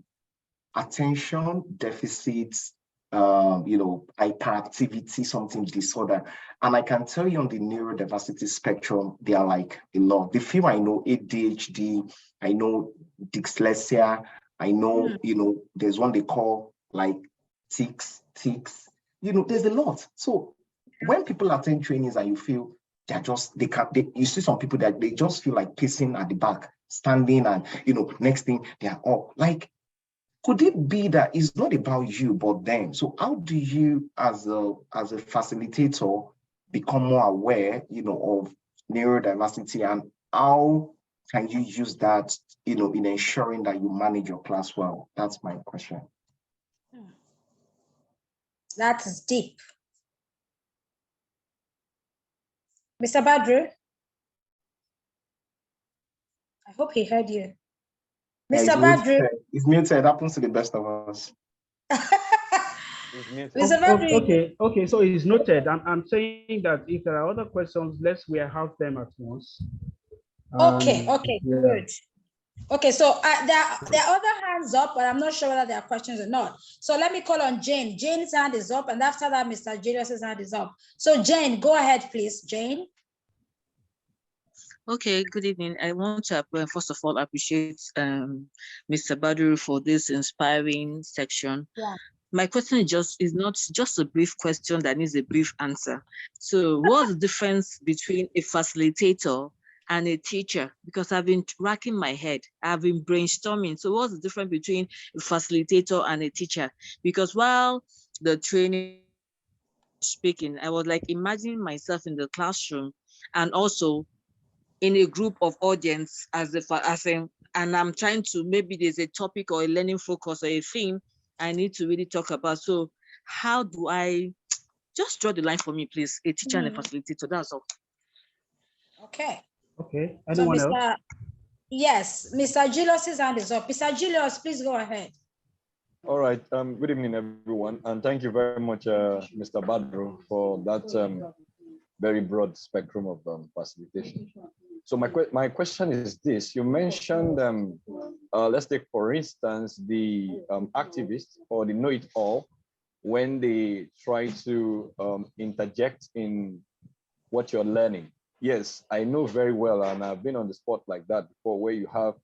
attention deficits, you know, hyperactivity, something disorder. And I can tell you on the neurodiversity spectrum, they are like a lot. The few I know, ADHD, I know dyslexia, I know, you know, there's one they call like tics, you know, there's a lot. So when people attend trainings and you feel they're just, you see some people that they just feel like pacing at the back, standing and, you know, next thing they are up. Like, could it be that it's not about you, but them? So how do you, as a facilitator, become more aware, you know, of neurodiversity, and how can you use that, you know, in ensuring that you manage your class well? That's my question. That is deep. Mr. Badru, I hope he heard you. Mr. Badru. It's muted. Happens to the best of us. Mr. Badru. Okay. So it's noted. I'm saying that if there are other questions, let's warehouse them at once. Okay, Yeah. good. Okay, so there are other hands up, but I'm not sure whether there are questions or not. So let me call on Jane. Jane's hand is up, and after that, Mr. Julius's hand is up. So Jane, go ahead, please. Jane. Okay, good evening. I want to first of all appreciate Mr. Badru for this inspiring section. Yeah. My question is not just a brief question that needs a brief answer. So what's the difference between a facilitator and a teacher? Because I've been racking my head, I've been brainstorming. So what's the difference between a facilitator and a teacher? Because while the training speaking, I was like imagining myself in the classroom and also in a group of audience and I'm trying to, maybe there's a topic or a learning focus or a theme I need to really talk about. So how do I just draw the line for me, please? A teacher and a facilitator, that's all. Okay. Okay. Anyone else? Yes, Mr. Julius's hand is up. Mr. Julius, please go ahead. All right. Good evening, everyone. And thank you very much, Mr. Badru, for that very broad spectrum of facilitation. So my question is this. You mentioned, let's take, for instance, the activists or the know-it-all when they try to interject in what you're learning. Yes, I know very well, and I've been on the spot like that before, where you are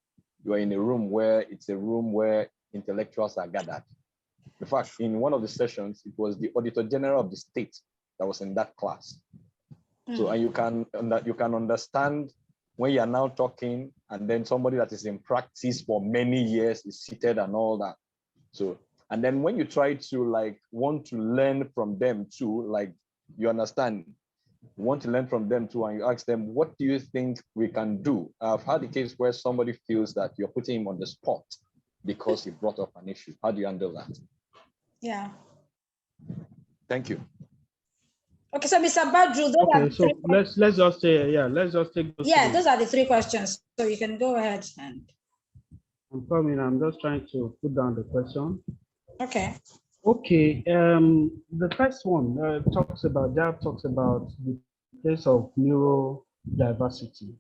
in a room where it's a room where intellectuals are gathered. In fact, in one of the sessions, it was the Auditor General of the state that was in that class. So, and you can understand when you are now talking, and then somebody that is in practice for many years is seated and all that. So, and then when you try to like want to learn from them too, like you understand, you want to learn from them too, and you ask them, what do you think we can do? I've had a case where somebody feels that you're putting him on the spot because he brought up an issue. How do you handle that? Yeah. Thank you. Okay, so Mr. Badru, let's just say, let's just take those. Yeah, those are the three questions. So you can go ahead and. I'm coming. I'm just trying to put down the question. Okay. Okay. The first one talks about the place of neurodiversity.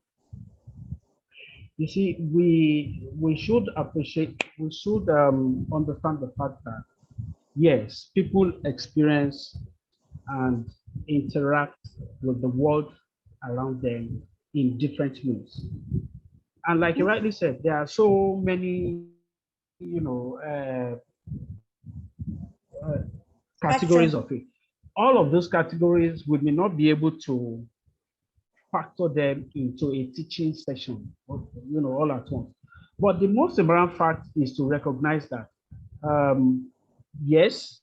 You see, we should understand the fact that yes, people experience and interact with the world around them in different ways. And like you rightly said, there are so many, categories of it. All of those categories we may not be able to factor them into a teaching session, all at once. But the most important fact is to recognize that, yes,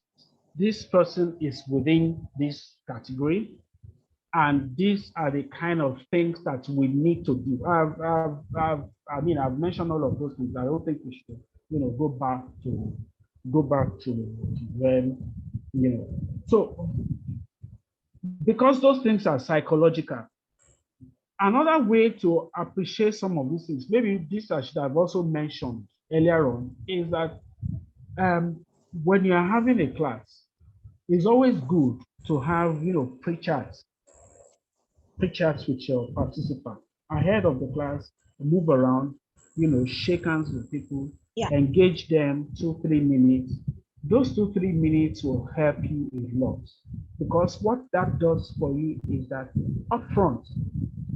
this person is within this category, and these are the kind of things that we need to do. I've mentioned all of those things. I don't think we should, go back to when, So because those things are psychological, another way to appreciate some of these things, maybe this I should have also mentioned earlier on, is that when you are having a class, it's always good to have, pre-chats with your participants ahead of the class, move around, shake hands with people, Yeah. engage them 2-3 minutes. Those 2-3 minutes will help you a lot, because what that does for you is that upfront,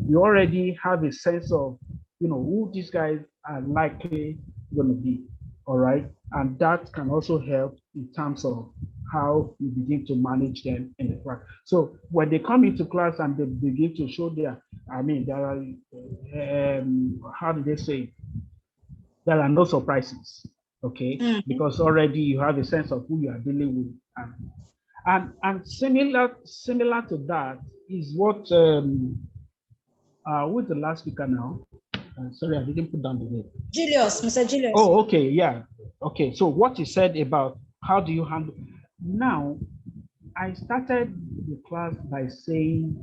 you already have a sense of, who these guys are likely going to be, all right? And that can also help in terms of how you begin to manage them in the class. So when they come into class and they begin to show there are, how do they say? There are no surprises, okay? Because already you have a sense of who you are dealing with. And similar to that is what, who's the last speaker now? Sorry, I didn't put down the name. Julius, Mr. Julius. Oh, okay, yeah. Okay, so what you said about how do you handle. Now, I started the class by saying,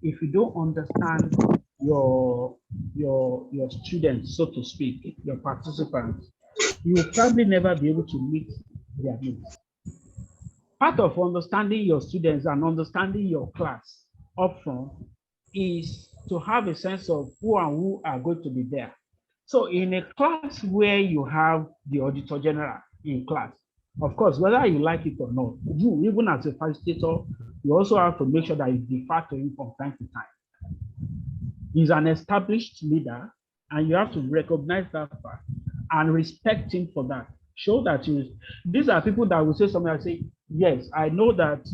if you don't understand your students, so to speak, your participants, you will probably never be able to meet their needs. Part of understanding your students and understanding your class upfront is to have a sense of who are going to be there. So in a class where you have the auditor general in class, of course, whether you like it or not, you, even as a facilitator, you also have to make sure that you defer to him from time to time. He's an established leader, and you have to recognize that fact and respect him for that. Show that these are people that will say something and say, yes, I know that,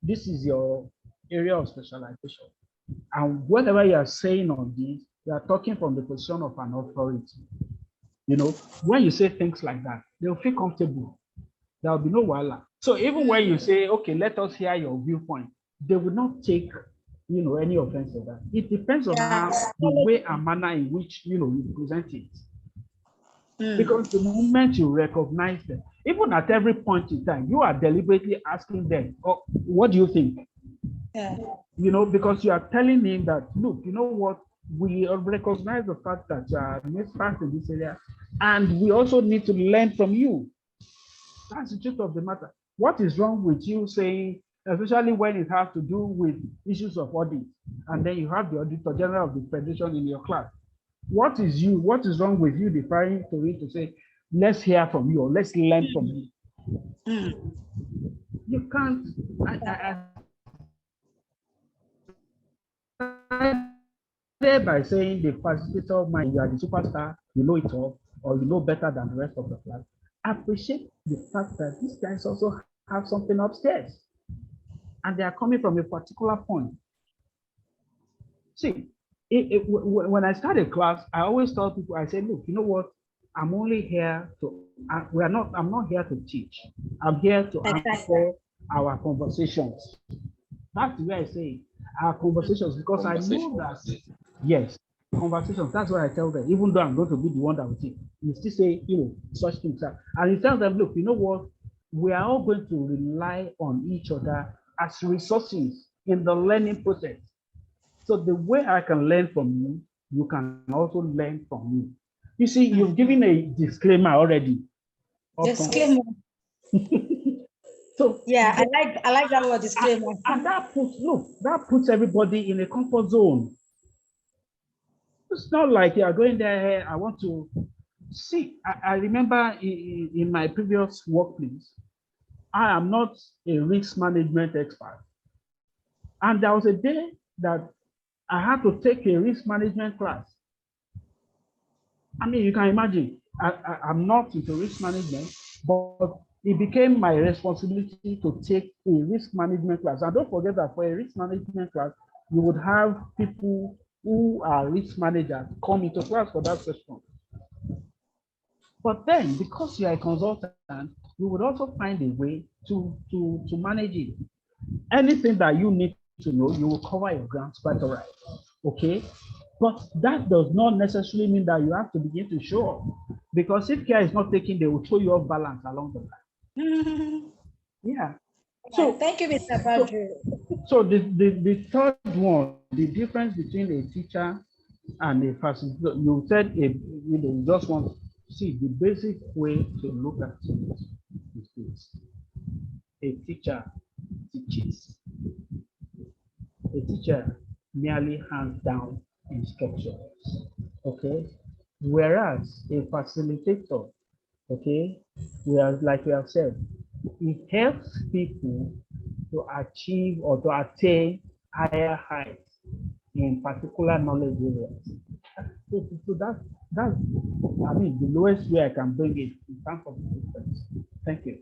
this is your area of specialization. And whatever you are saying on this, you are talking from the position of an authority. When you say things like that, they'll feel comfortable. There will be no wala. So even when you say, okay, let us hear your viewpoint, they will not take, any offense of that. It depends on the way and manner in which, you present it. Because the moment you recognize them, even at every point in time, you are deliberately asking them, oh, what do you think? Yeah. Because you are telling him that, look, you know what, we recognize the fact that you are an expert in this area, and we also need to learn from you. That's the truth of the matter. What is wrong with you saying, especially when it has to do with issues of audit, and then you have the Auditor General of the Federation in your class? What is wrong with you deferring to it to say, let's hear from you, or let's learn from you? You can't. By saying the facilitator of mine, you are the superstar, you know it all, or you know better than the rest of the class. Appreciate the fact that these guys also have something upstairs, and they are coming from a particular point. See, when I started class, I always tell people, I say, look, you know what? I'm only here to, I'm not here to teach. I'm here to answer our conversations. That's the way I say our conversations, because I know that, yes, conversations, that's what I tell them, even though I'm going to be the one that will teach. You still say, such things. And you tell them, look, you know what? We are all going to rely on each other as resources in the learning process. So the way I can learn from you, you can also learn from me. You see, you've given a disclaimer already. Disclaimer. So yeah, I like that word, disclaimer. And that puts everybody in a comfort zone. It's not like you are going there, I want to see. I remember in my previous workplace, I am not a risk management expert. And there was a day that I had to take a risk management class. I mean, you can imagine, I'm not into risk management, but it became my responsibility to take a risk management class. And don't forget that for a risk management class, you would have people who are risk managers come into class for that session. But then, because you are a consultant, you would also find a way to manage it. Anything that you need to know, you will cover your grounds quite all right. Okay? But that does not necessarily mean that you have to begin to show up. Because if care is not taken, they will throw you off balance along the line. Yeah. So thank you, Mr. Badru. So the third one, the difference between a teacher and a facilitator, you said you just want to see the basic way to look at it is this. A teacher teaches. A teacher merely hands down instructions. Okay. Whereas a facilitator, okay, like we have said, it helps people to achieve or to attain higher heights in particular knowledge areas. So that's I mean the lowest way I can bring it in terms of the difference. Thank you.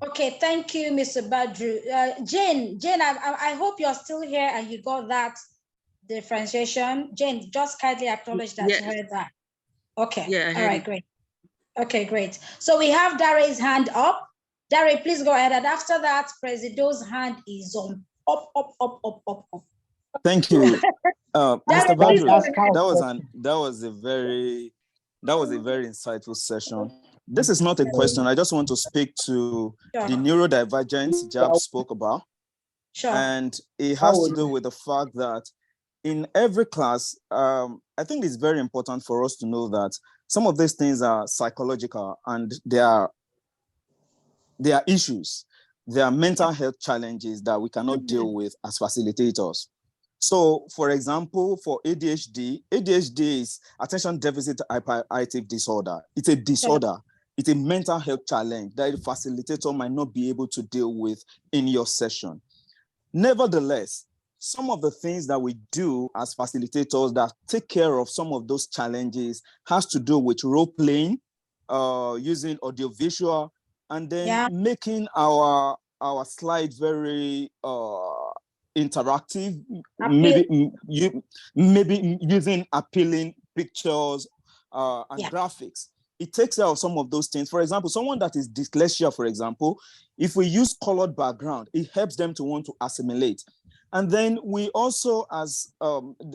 Okay, thank you, Mr. Badru. Jane, I hope you're still here and you got that differentiation. Jane, just kindly acknowledge that you heard that. Okay, yeah, all right, great. Okay, great. So we have Dare's hand up. Dare, please go ahead. And after that, Presido's hand is on up. Thank you, Dare, Mr. please go Badru. ahead. That was a very insightful session. This is not a question. I just want to speak to the neurodivergence Jab spoke about. Sure. And it has to do with the fact that in every class, I think it's very important for us to know that some of these things are psychological and they are issues. There are mental health challenges that we cannot deal with as facilitators. So, for example, for ADHD is attention deficit hyperactive disorder. It's a disorder. It's a mental health challenge that a facilitator might not be able to deal with in your session. Nevertheless, some of the things that we do as facilitators that take care of some of those challenges has to do with role playing, using audiovisual, and then making our slides very interactive, maybe using appealing pictures and graphics. It takes care of some of those things. For example, someone that is dyslexia, for example, if we use colored background, it helps them to want to assimilate. And then we also, as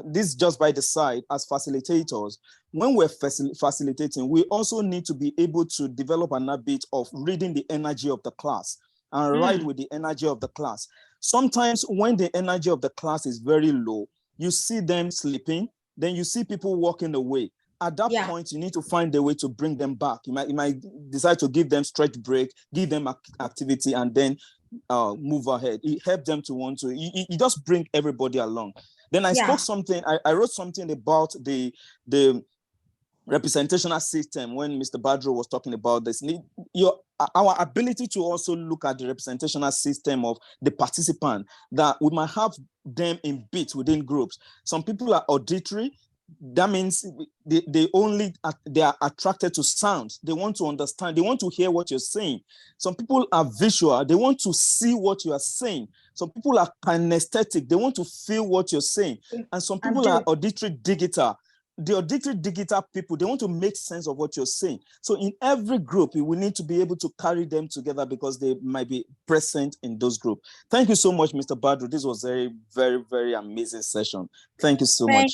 this just by the side, as facilitators, when we're facilitating, we also need to be able to develop an habit of reading the energy of the class and ride with the energy of the class. Sometimes when the energy of the class is very low, you see them sleeping, then you see people walking away. At that point, you need to find a way to bring them back. You might decide to give them stretch break, give them activity, and then move ahead. It helps them to want to, you just bring everybody along. Then I spoke something, I wrote something about the representational system when Mr. Badru was talking about this. Our ability to also look at the representational system of the participant, that we might have them in bits within groups. Some people are auditory. That means they are attracted to sounds. They want to understand. They want to hear what you're saying. Some people are visual. They want to see what you are saying. Some people are kinesthetic. They want to feel what you're saying. And some people are auditory digital. The auditory digital people, they want to make sense of what you're saying. So in every group, we need to be able to carry them together because they might be present in those groups. Thank you so much, Mr. Badru. This was a very, very amazing session. Thank you so much.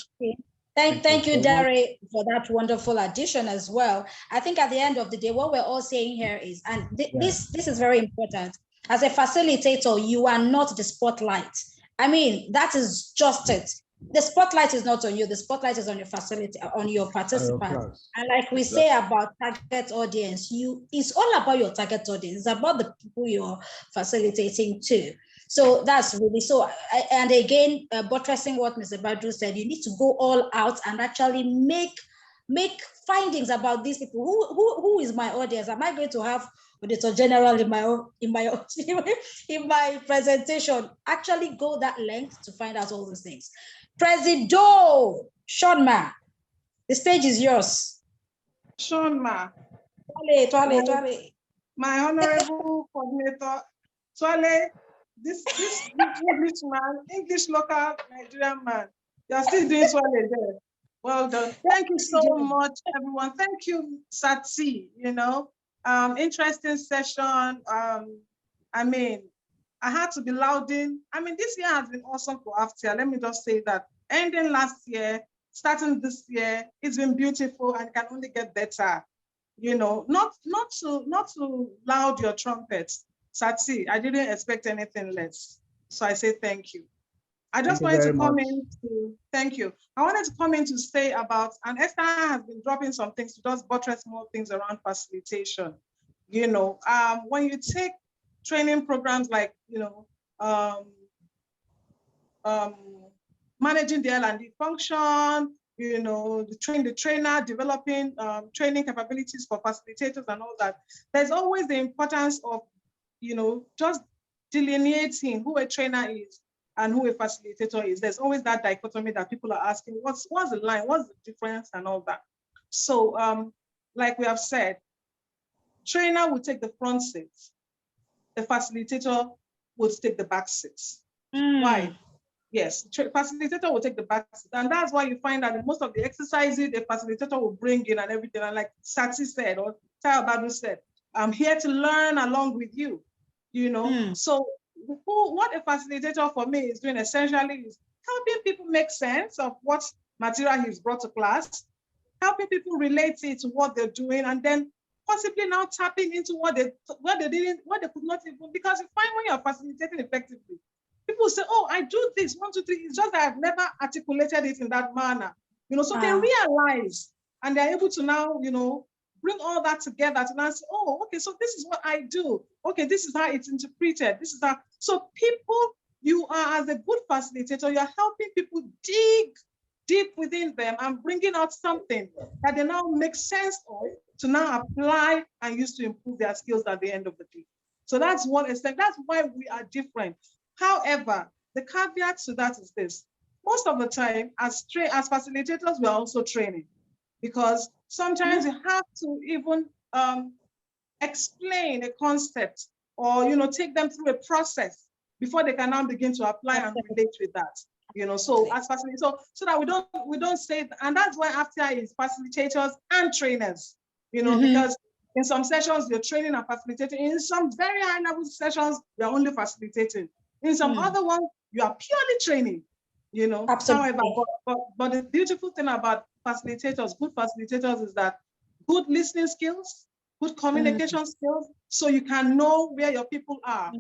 Thank you, Dare, for that wonderful addition as well. I think at the end of the day, what we're all saying here is, and this is very important. As a facilitator, you are not the spotlight. I mean, that is just it. The spotlight is not on you. The spotlight is on your facility, on your participants. And like we say about target audience, it's all about your target audience. It's about the people you're facilitating to. So that's really so. And again, buttressing what Mr. Badru said, you need to go all out and actually make findings about these people. Who is my audience? Am I going to have auditor general in my presentation? Actually go that length to find out all those things. Presido, Shonma, the stage is yours. Shonma. Twale. My honorable coordinator, Twale, this English man, English local Nigerian man, you're still doing well there. Well done. Thank you so much, everyone. Thank you, Satsi. Interesting session. I mean, I had to be louding. I mean, this year has been awesome for AFTIA. Let me just say that. Ending last year, starting this year, it's been beautiful and can only get better. Not to loud your trumpets. Satsi, I didn't expect anything less. So I say thank you. I just wanted to come in to, thank you. I wanted to come in to say about, and Esther has been dropping some things to just buttress more things around facilitation. When you take training programs like, managing the L&D function, the trainer, developing training capabilities for facilitators and all that, there's always the importance of, just delineating who a trainer is and who a facilitator is. There's always that dichotomy that people are asking, what's the line, what's the difference and all that. So like we have said, trainer will take the front seats, the facilitator will take the back seats. Why? Yes, facilitator will take the back seat. And that's why you find that in most of the exercises, the facilitator will bring in and everything. And like Satsi said, or Badru said, I'm here to learn along with you, So what a facilitator for me is doing essentially is helping people make sense of what material he's brought to class, helping people relate it to what they're doing, and then possibly now tapping into what they could not even, because you find when you're facilitating effectively, people say, oh, I do this, 1, 2, 3. It's just that I've never articulated it in that manner. So they realize and they're able to now, bring all that together to now say, oh, okay, so this is what I do. Okay, this is how it's interpreted. This is how. So people, you are, as a good facilitator, you're helping people dig deep within them and bringing out something that they now make sense of to now apply and use to improve their skills at the end of the day. So that's one extent. That's why we are different. However, the caveat to that is this. Most of the time, as facilitators, we are also training, because sometimes you have to even explain a concept or take them through a process before they can now begin to apply and relate with that. So as facilitators, so that we don't say, and that's why AFTIA is facilitators and trainers, because in some sessions you're training and facilitating, in some very high level sessions you're only facilitating, in some other ones you are purely training. Absolutely. However, but the beautiful thing about facilitators, good facilitators, is that good listening skills, good communication skills, so you can know where your people are.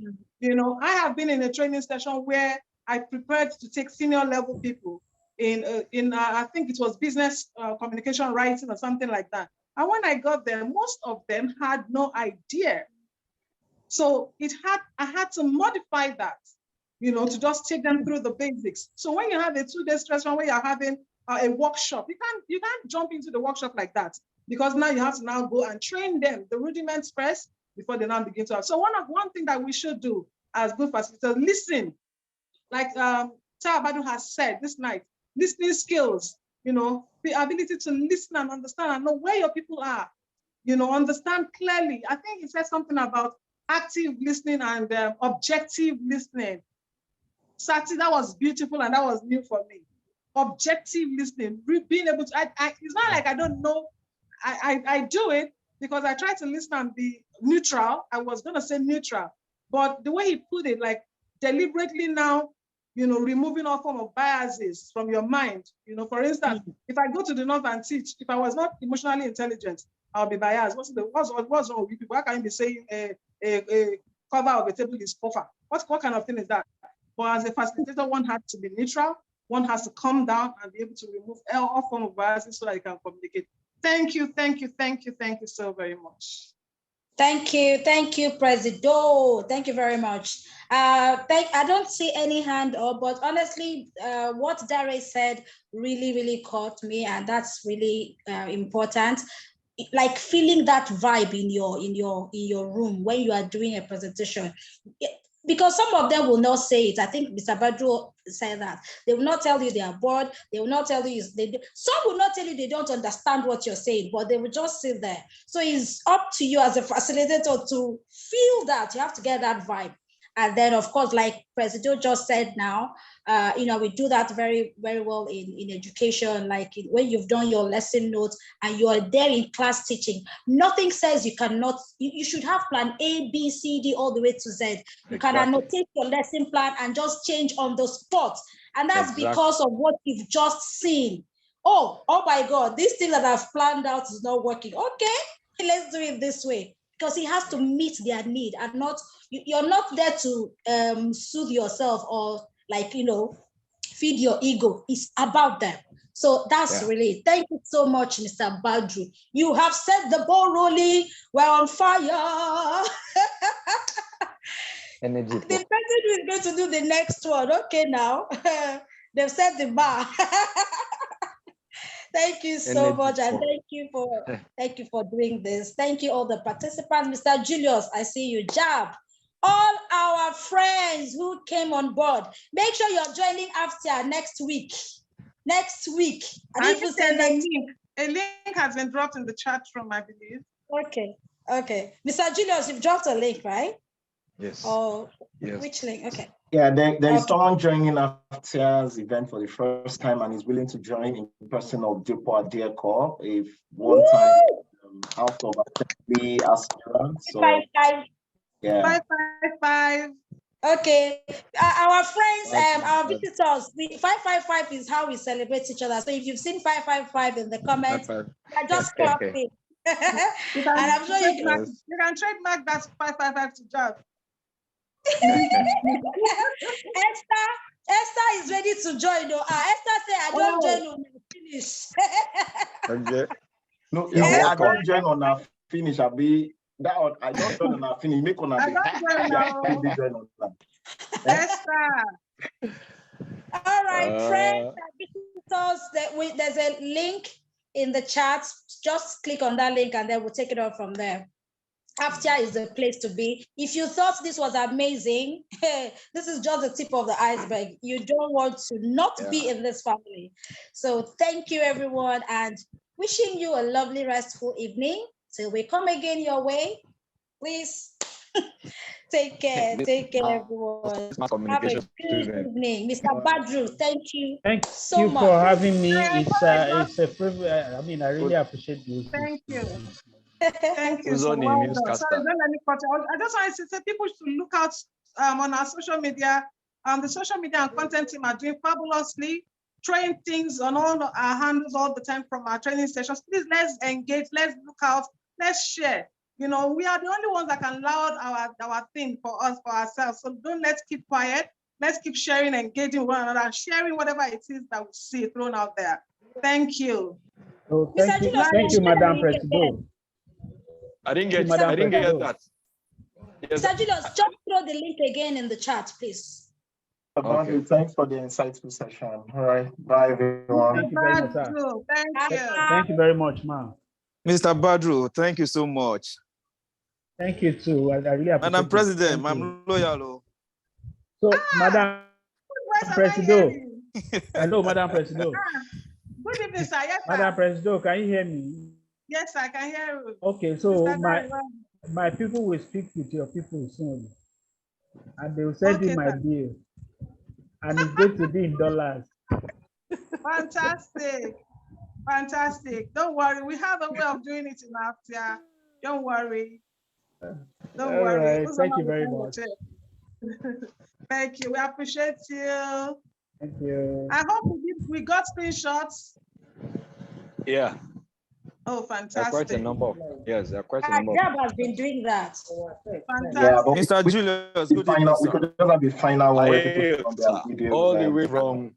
I have been in a training session where I prepared to take senior level people in I think it was business communication writing or something like that. And when I got there, most of them had no idea. So I had to modify that, to just take them through the basics. So when you have a 2-day session where you're having a workshop, you can't jump into the workshop like that, because now you have to now go and train them the rudiments first before they now begin to have. So one thing that we should do as good facilitators, listen. Like Badru has said this night, listening skills, the ability to listen and understand and know where your people are, understand clearly. I think he said something about active listening and objective listening. Sati, that was beautiful and that was new for me. Objective listening, being able to, it's not like I don't know, I do it because I try to listen and be neutral. I was gonna say neutral, but the way he put it, like deliberately now, removing all form of biases from your mind. For instance, if I go to the north and teach, if I was not emotionally intelligent, I'll be biased. What's wrong with you people? How can you be saying a cover of a table is cover? What kind of thing is that? But as a facilitator, one has to be neutral. One has to calm down and be able to remove all form of biases so that you can communicate. Thank you so very much. Thank you, Presido. Thank you very much. I don't see any hand up, but honestly, what Dare said really caught me, and that's really important. Like feeling that vibe in your room when you are doing a presentation. Because some of them will not say it. I think Mr. Badru said that. They will not tell you they are bored. They will not tell you, some will not tell you they don't understand what you're saying, but they will just sit there. So it's up to you as a facilitator to feel that. You have to get that vibe. And then, of course, like President just said now, we do that very, very well in education. Like when you've done your lesson notes and you are there in class teaching, nothing says you cannot, you should have plan A, B, C, D, all the way to Z. You can annotate your lesson plan and just change on the spot. And that's because of what you've just seen. Oh my God, this thing that I've planned out is not working. Okay, let's do it this way. Because it has to meet their need, and not, you're not there to soothe yourself or feed your ego. It's about them. So that's really, thank you so much, Mr. Badru. You have set the ball rolling. We're on fire. Energy. The person who is going to do the next one. Okay, now they've set the bar. Thank you so much, and thank you for doing this. Thank you, all the participants. Mr. Julius, I see you. Jab. All our friends who came on board, make sure you're joining after next week. Next week. I just send a link. A link has been dropped in the chat room, I believe. Okay. Mr. Julius, you've dropped a link, right? Yes. Oh, yes. Which link? Okay. Yeah, there is someone joining after's event for the first time and is willing to join in person of Jopo Adeako, if one time out of assembly aspirants. So, 555. yeah. 555. Okay, our friends, our visitors, 555 is how we celebrate each other. So if you've seen 555 in the comments, just clap it. And I'm sure you can trademark that 555 to Job. Esther is ready to join. Esther said, I don't join on finish. Okay. No, I don't join on our finish. I'll be that one. I don't join on our finish. Make on our join on that. Esther. All right, friends, visitors, there's a link in the chat. Just click on that link and then we'll take it off from there. After is the place to be. If you thought this was amazing, this is just the tip of the iceberg. You don't want to not be in this family. So thank you, everyone, and wishing you a lovely, restful evening. Till we come again your way, please take care. Take care, everyone. Have a good evening. Mr. Badru, thank you so much. For having me. It's a privilege. I mean, I really appreciate you. Thank you. Thank you. So well done. Sorry, don't let me cut you. I just want to say people should look out on our social media. The social media and content team are doing fabulously, trying things on all our handles all the time from our training sessions. Please, let's engage, let's look out, let's share. We are the only ones that can loud our thing for us, for ourselves. So let's keep quiet. Let's keep sharing, engaging one another, sharing whatever it is that we see thrown out there. Thank you. Oh, thank you, Madam President. I didn't get that. Yes. Mr. Julius, just throw the link again in the chat, please. Okay. Thanks for the insightful session. All right. Bye, everyone. Thank you very much, sir. Thank you. Thank you very much, ma'am. Mr. Badru, thank you so much. Thank you too. I really appreciate it. Madam President, I'm loyal. So, Madam President. Hello, Madam President. Good evening, sir. Yes, sir. Madam President, can you hear me? Yes, I can hear you. Okay, so my people will speak with your people soon. And they will send you my bill. And it's going to be in dollars. Fantastic. Fantastic. Don't worry. We have a way of doing it in Aftia. Don't worry. Don't worry. Right. Thank you very much. Thank you. We appreciate you. Thank you. I hope we got screenshots. Yeah. Oh, fantastic. There are quite a number of, yes, there are quite a number of. Jab has been doing that. Fantastic. Yeah, Mr. Julius, good evening, we could never be final all the way from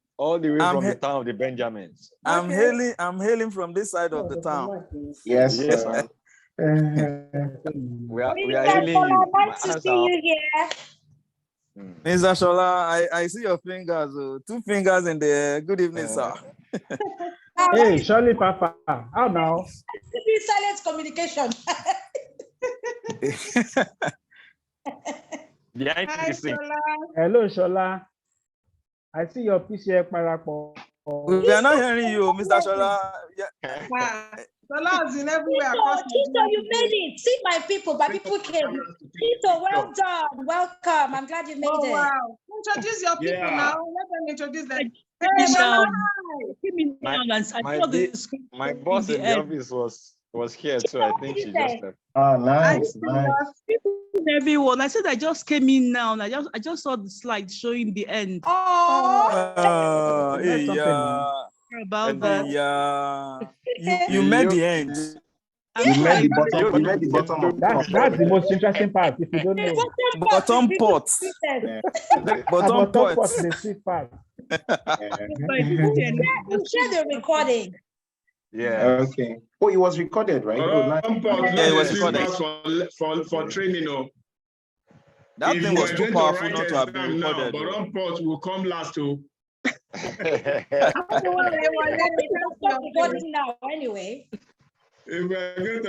the town of the Benjamins. I'm hailing from this side of the town. Yes, yes, sir. we are hailing you. Nice to see you here. Mr. Shola, I see your fingers, 2 fingers in the air. Good evening, sir. Hey, Shirley Papa, how now? Silent communication. Hi, Shola. Hello, Shola. I see your PCF parapo. We are not hearing you, Mr. Shola. The laws in everywhere Tito, across Tito, Nigeria you made today. it. See my people came. Tito, well done. Welcome. I'm glad you made Oh, it. wow. Introduce your people Yeah. now. Let them introduce them. Came Hey, in Mama, down. hi. Came in down and I saw the screen My in boss the in the end. office was here too. I think she just left. Oh, Are you nice, nice. serious? Everyone, I said I just came in now and I just saw the slide showing the end. Oh, That's something, man. Sorry about And that. You met the end. I'm You sure met I the bottom. You met the bottom of the That's cup. the most interesting part. If you don't the know, bottom Bottom part pot. is people Bottom top pot. was the sweet part. You share the recording. yeah. Okay. Oh, it was recorded, right? Oh, nice. Yeah, it was recorded. For training. That If thing you was are too going to powerful write not to have been exam now, recorded. but though. on pot will come last to. Stop recording now anyway. If we are going to